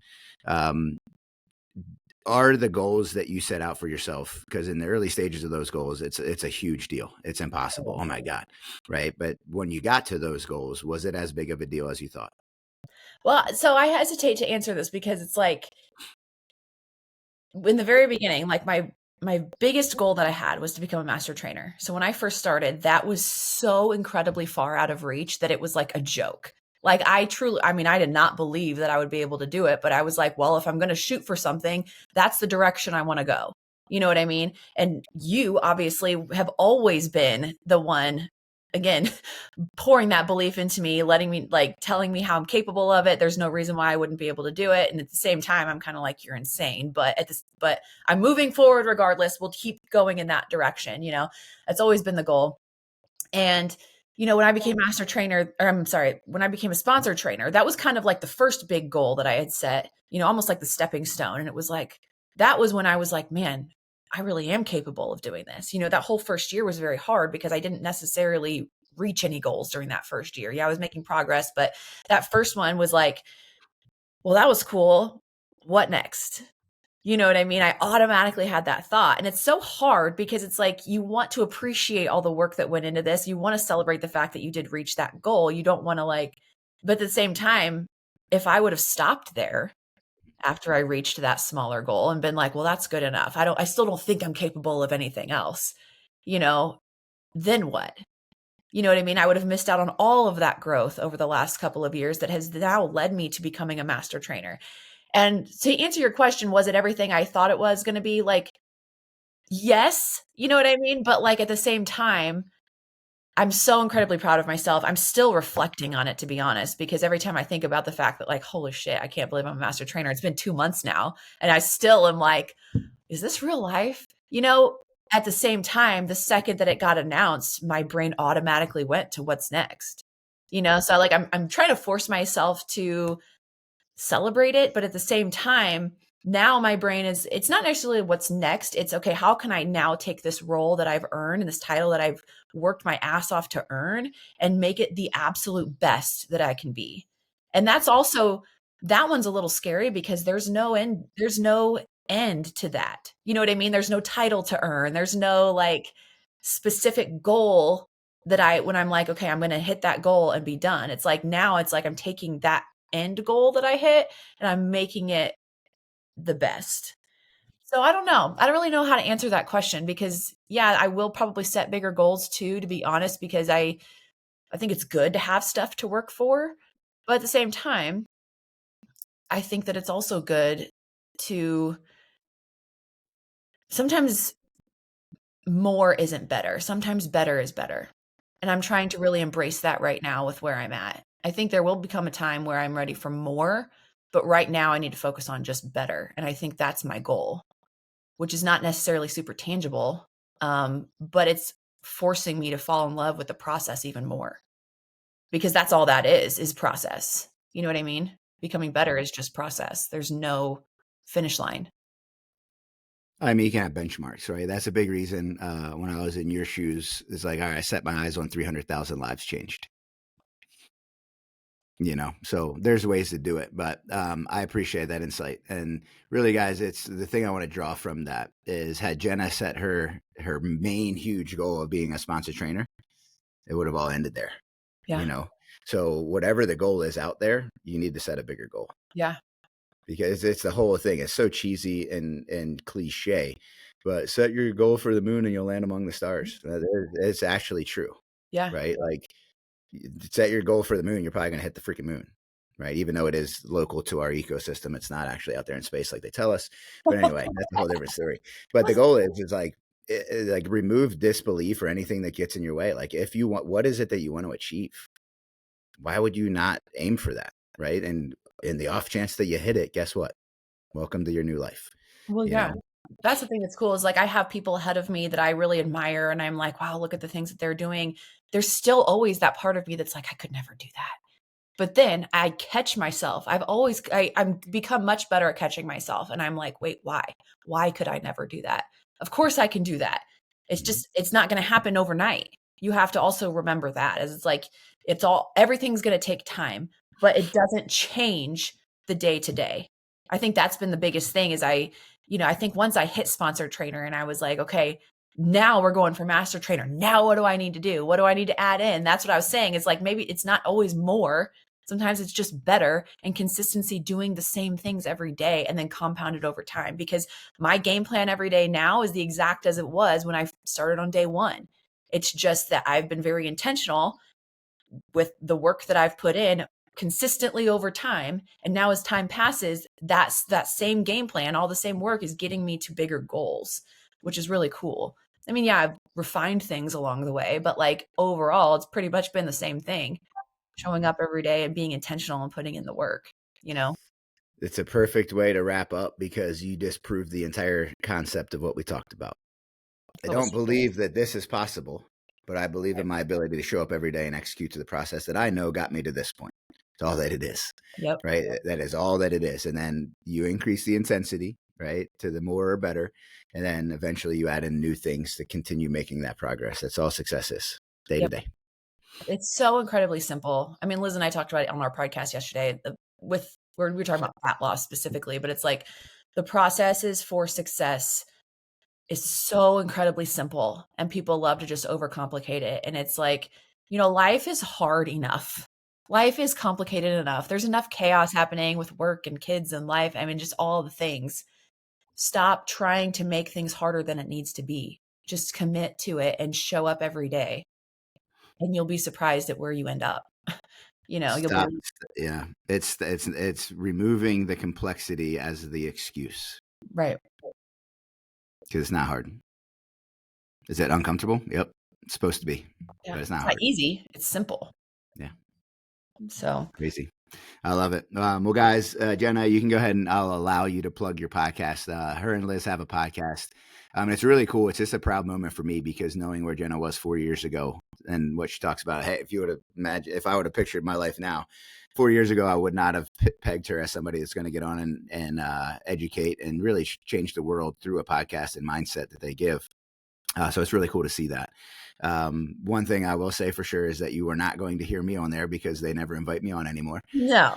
Are the goals that you set out for yourself, because in the early stages of those goals, it's a huge deal. It's impossible. Oh my God. Right. But when you got to those goals, was it as big of a deal as you thought?
Well, so I hesitate to answer this because it's like in the very beginning, like my biggest goal that I had was to become a master trainer. So when I first started, that was so incredibly far out of reach that it was like a joke. Like I did not believe that I would be able to do it, but I was like, well, if I'm going to shoot for something, that's the direction I want to go. You know what I mean? And you obviously have always been the one, again, pouring that belief into me, letting me like telling me how I'm capable of it. There's no reason why I wouldn't be able to do it. And at the same time, I'm kind of like, you're insane. But I'm moving forward regardless. We'll keep going in that direction. That's always been the goal. And, when I became master trainer, or I'm sorry, when I became a sponsor trainer, that was kind of like the first big goal that I had set, almost like the stepping stone. And it was like, that was when I was like, man, I really am capable of doing this. That whole first year was very hard because I didn't necessarily reach any goals during that first year. Yeah, I was making progress, but that first one was like, well, that was cool. What next? You know what I mean? I automatically had that thought. And it's so hard because it's like you want to appreciate all the work that went into this. You want to celebrate the fact that you did reach that goal. You don't want to but at the same time, if I would have stopped there after I reached that smaller goal and been like, well, that's good enough. I still don't think I'm capable of anything else, then what? You know what I mean? I would have missed out on all of that growth over the last couple of years that has now led me to becoming a master trainer. And to answer your question, was it everything I thought it was going to be? Like, yes, you know what I mean? But at the same time, I'm so incredibly proud of myself. I'm still reflecting on it, to be honest, because every time I think about the fact that holy shit, I can't believe I'm a master trainer. It's been 2 months now. And I still am like, is this real life? At the same time, the second that it got announced, my brain automatically went to what's next. So I'm trying to force myself to celebrate it, but at the same time, now my brain it's not necessarily what's next. It's okay, how can I now take this role that I've earned and this title that I've worked my ass off to earn and make it the absolute best that I can be? And that one's a little scary because there's no end to that. You know what I mean? There's no title to earn. There's no specific goal that when I'm like, okay, I'm going to hit that goal and be done. It's like now it's like I'm taking that end goal that I hit and I'm making it the best. So I don't know. I don't really know how to answer that question because yeah, I will probably set bigger goals too, to be honest, because I think it's good to have stuff to work for. But at the same time, I think that it's also good to sometimes more isn't better. Sometimes better is better. And I'm trying to really embrace that right now with where I'm at. I think there will become a time where I'm ready for more, but right now I need to focus on just better. And I think that's my goal, which is not necessarily super tangible, but it's forcing me to fall in love with the process even more because that's all that is process. You know what I mean? becoming better is just process. There's no finish line.
I mean, you can have benchmarks, right? That's a big reason. When I was in your shoes, it's like, all right, I set my eyes on 300,000 lives changed. So there's ways to do it, but I appreciate that insight. And really, guys, it's the thing I want to draw from that is had Jenna set her main huge goal of being a sponsor trainer, it would have all ended there.
Yeah.
So whatever the goal is out there, you need to set a bigger goal.
Yeah.
Because it's the whole thing. It's so cheesy and cliche, but set your goal for the moon and you'll land among the stars. It's actually true.
Yeah.
Right? Like, set your goal for the moon, you're probably going to hit the freaking moon, right? Even though it is local to our ecosystem, it's not actually out there in space like they tell us. But anyway, that's a whole different story. But the goal is like remove disbelief or anything that gets in your way. Like, if you want, what is it that you want to achieve? Why would you not aim for that, right? And in the off chance that you hit it, guess what? Welcome to your new life.
Well, yeah. That's the thing that's cool is like I have people ahead of me that I really admire and I'm like, wow, look at the things that they're doing. There's still always that part of me that's like, I could never do that. But then I catch myself. I'm become much better at catching myself. And I'm like, wait, why? Why could I never do that? Of course I can do that. It's not going to happen overnight. You have to also remember that as it's like, everything's going to take time, but it doesn't change the day to day. I think that's been the biggest thing is I think once I hit sponsor trainer and I was like, okay, now we're going for master trainer. Now what do I need to do? What do I need to add in? That's what I was saying is like, maybe it's not always more. Sometimes it's just better and consistency doing the same things every day and then compounded over time because my game plan every day now is the exact as it was when I started on day one. It's just that I've been very intentional with the work that I've put in consistently over time. And now as time passes, that same game plan, all the same work is getting me to bigger goals, which is really cool. I mean, yeah, I've refined things along the way, but like overall, it's pretty much been the same thing. Showing up every day and being intentional and putting in the work,
It's a perfect way to wrap up because you disproved the entire concept of what we talked about. I don't believe that this is possible, but I believe in my ability to show up every day and execute to the process that I know got me to this point. It's all that it is.
Yep.
Right. That is all that it is. And then you increase the intensity, right, to the more or better. And then eventually you add in new things to continue making that progress. That's all success is day to day.
It's so incredibly simple. I mean, Liz and I talked about it on our podcast yesterday we were talking about fat loss specifically, but it's like the processes for success is so incredibly simple and people love to just overcomplicate it. And it's like, life is hard enough. Life is complicated enough. There's enough chaos happening with work and kids and life. I mean, just all the things. Stop trying to make things harder than it needs to be. Just commit to it and show up every day. And you'll be surprised at where you end up.
Stop. Yeah. It's removing the complexity as the excuse.
Right.
Because it's not hard. Is it uncomfortable? Yep. It's supposed to be.
Yeah.
But it's not
It's
hard.
not easy. It's simple.
Yeah.
So
crazy. I love it. Well, guys, Jenna, you can go ahead and I'll allow you to plug your podcast. Her and Liz have a podcast. It's really cool. It's just a proud moment for me because knowing where Jenna was 4 years ago and what she talks about, hey, if I would have pictured my life now, 4 years ago, I would not have pegged her as somebody that's going to get on and educate and really change the world through a podcast and mindset that they give. So it's really cool to see that. One thing I will say for sure is that you are not going to hear me on there because they never invite me on anymore.
No.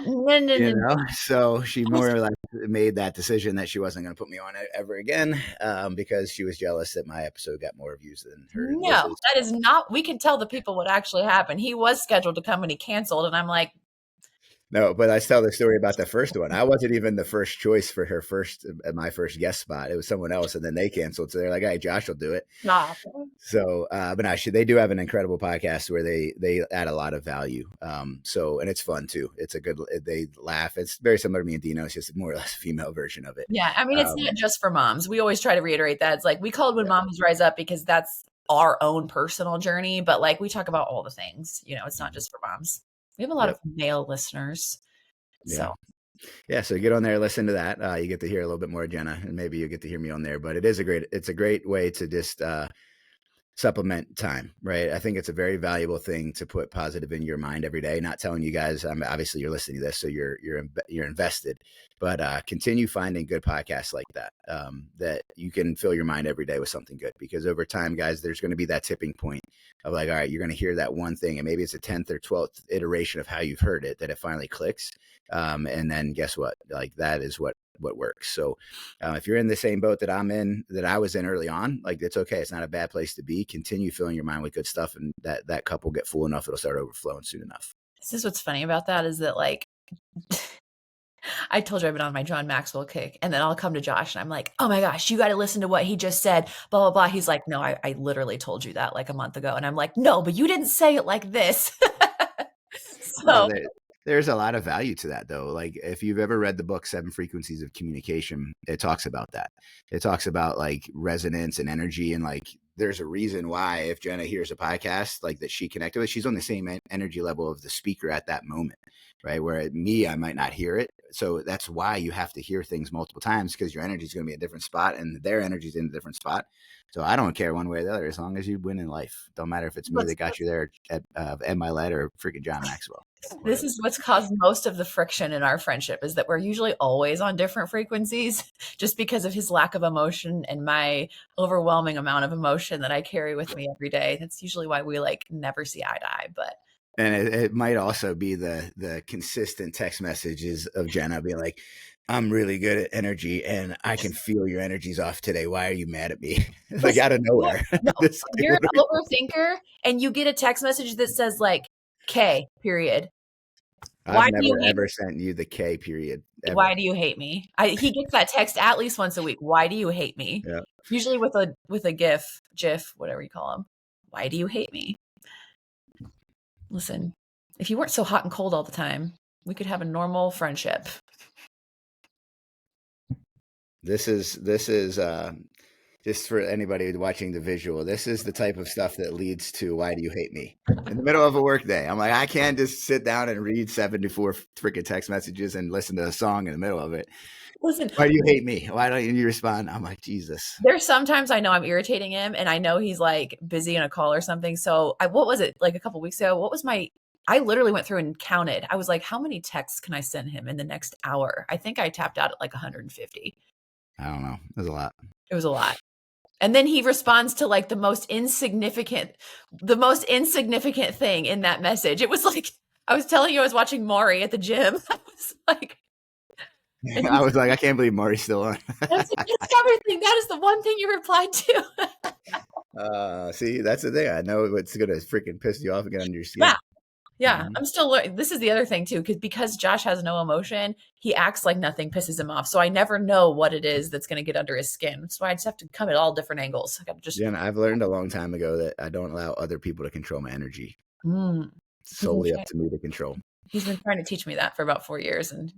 So she more or less made that decision that she wasn't going to put me on ever again because she was jealous that my episode got more views than her.
No, that is not. We can tell the people what actually happened. He was scheduled to come and he canceled, and I'm like,
no, but I tell the story about the first one. I wasn't even the first choice for my first guest spot. It was someone else, and then they canceled. So they're like, "Hey, Josh will do it."
nah.
So, but no, they do have an incredible podcast where they add a lot of value. And it's fun too. They laugh. It's very similar to me and Dino. It's just more or less a female version of it.
Yeah, I mean, it's not just for moms. We always try to reiterate that. It's like we call it When Moms Rise Up because that's our own personal journey. But like we talk about all the things. It's not just for moms. We have a lot of male listeners. So
so get on there, listen to that. You get to hear a little bit more of Jenna, and maybe you get to hear me on there. But it's a great way to just supplement time, right? I think it's a very valuable thing to put positive in your mind every day. Not telling you guys, obviously you're listening to this, so you're invested, but continue finding good podcasts like that, that you can fill your mind every day with something good, because over time, guys, there's going to be that tipping point of like, all right, you're going to hear that one thing, and maybe it's a 10th or 12th iteration of how you've heard it that it finally clicks. And then guess what? Like that is what works. So if you're in the same boat that I was in early on, like it's okay. It's not a bad place to be. Continue filling your mind with good stuff, and that cup will get full enough. It'll start overflowing soon enough.
This is what's funny about that is that like, I told you I've been on my John Maxwell kick, and then I'll come to Josh and I'm like, oh my gosh, you got to listen to what he just said, blah, blah, blah. He's like, no, I literally told you that like a month ago. And I'm like, no, but you didn't say it like this.
Well,
So
there's a lot of value to that, though. Like if you've ever read the book Seven Frequencies of Communication, it talks about that. It talks about like resonance and energy, and like there's a reason why if Jenna hears a podcast like that she connected with, she's on the same energy level of the speaker at that moment, right? Where at me, I might not hear it. So that's why you have to hear things multiple times, because your energy is going to be a different spot and their energy is in a different spot. So I don't care one way or the other, as long as you win in life. Don't matter if it's me that got you there at Ed Milet or freaking John Maxwell.
this is what's caused most of the friction in our friendship, is that we're usually always on different frequencies just because of his lack of emotion and my overwhelming amount of emotion that I carry with me every day. That's usually why we like never see eye to eye. But
and it might also be the consistent text messages of Jenna being like, I'm really good at energy and I can feel your energy's off today. Why are you mad at me? Like out of nowhere.
No,
This, like,
you're an overthinker and you get a text message that says like K period.
I've never ever sent you the K period. Ever.
Why do you hate me? He gets that text at least once a week. Why do you hate me?
Yeah.
Usually with a GIF, whatever you call them. Why do you hate me? Listen, if you weren't so hot and cold all the time, we could have a normal friendship.
This is just for anybody watching the visual. This is the type of stuff that leads to why do you hate me in the middle of a work day. I'm like, I can't just sit down and read 74 freaking text messages and listen to a song in the middle of it.
Listen,
why do you hate me? Why don't you respond? I'm like, Jesus.
There's sometimes I know I'm irritating him and I know he's like busy in a call or something. So what was it like a couple weeks ago? I literally went through and counted. I was like, how many texts can I send him in the next hour? I think I tapped out at like 150.
I don't know. It was a lot.
It was a lot. And then he responds to like the most insignificant thing in that message. It was like, I was telling you I was watching Maury at the gym. I was like,
I can't believe Maury's still on.
That's everything. That is the one thing you replied
to. See, that's the thing. I know it's going to freaking piss you off and get under your skin.
Yeah. Mm-hmm. I'm still learning. This is the other thing too, because Josh has no emotion, he acts like nothing pisses him off. So I never know what it is that's going to get under his skin. That's why I just have to come at all different angles. I got to just.
Jen, I've learned a long time ago that I don't allow other people to control my energy. It's solely up to me to control.
He's been trying to teach me that for about 4 years and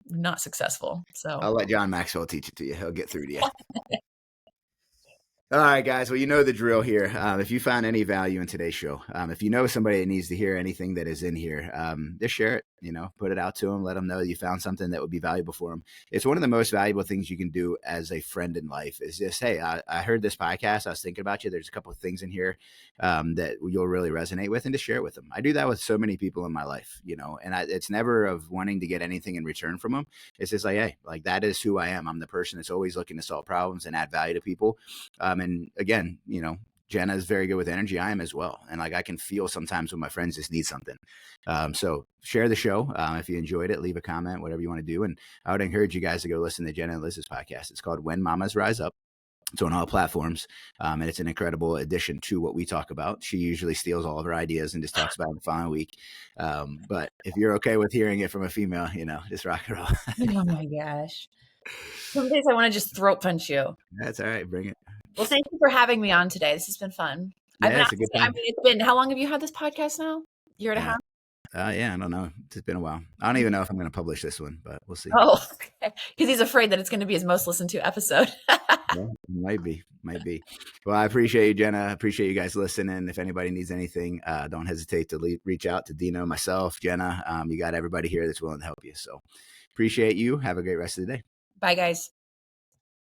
not successful. So
I'll let John Maxwell teach it to you. He'll get through to you. All right, guys. Well, you know the drill here. If you found any value in today's show, if you know somebody that needs to hear anything that is in here, just share it, put it out to them, let them know that you found something that would be valuable for them. It's one of the most valuable things you can do as a friend in life is just, hey, I heard this podcast. I was thinking about you. There's a couple of things in here that you'll really resonate with, and to share with them. I do that with so many people in my life, and it's never of wanting to get anything in return from them. It's just like, hey, like that is who I am. I'm the person that's always looking to solve problems and add value to people. And again, Jenna is very good with energy. I am as well. And like, I can feel sometimes when my friends just need something. So share the show. If you enjoyed it, leave a comment, whatever you want to do. And I would encourage you guys to go listen to Jenna and Liz's podcast. It's called When Mamas Rise Up. It's on all platforms. And it's an incredible addition to what we talk about. She usually steals all of her ideas and just talks about it the following week. But if you're okay with hearing it from a female, just rock and roll.
Oh my gosh. Some days I want to just throat punch you.
That's all right. Bring it.
Well, thank you for having me on today. This has been fun.
Yeah, it's a good time.
it's been, how long have you had this podcast now? Year and a half?
Yeah, I don't know. It's been a while. I don't even know if I'm going to publish this one, but we'll see.
Oh, okay. Because he's afraid that it's going to be his most listened to episode.
Yeah, might be. Well, I appreciate you, Jenna. I appreciate you guys listening. If anybody needs anything, don't hesitate to reach out to Dino, myself, Jenna. You got everybody here that's willing to help you. So appreciate you. Have a great rest of the day.
Bye, guys.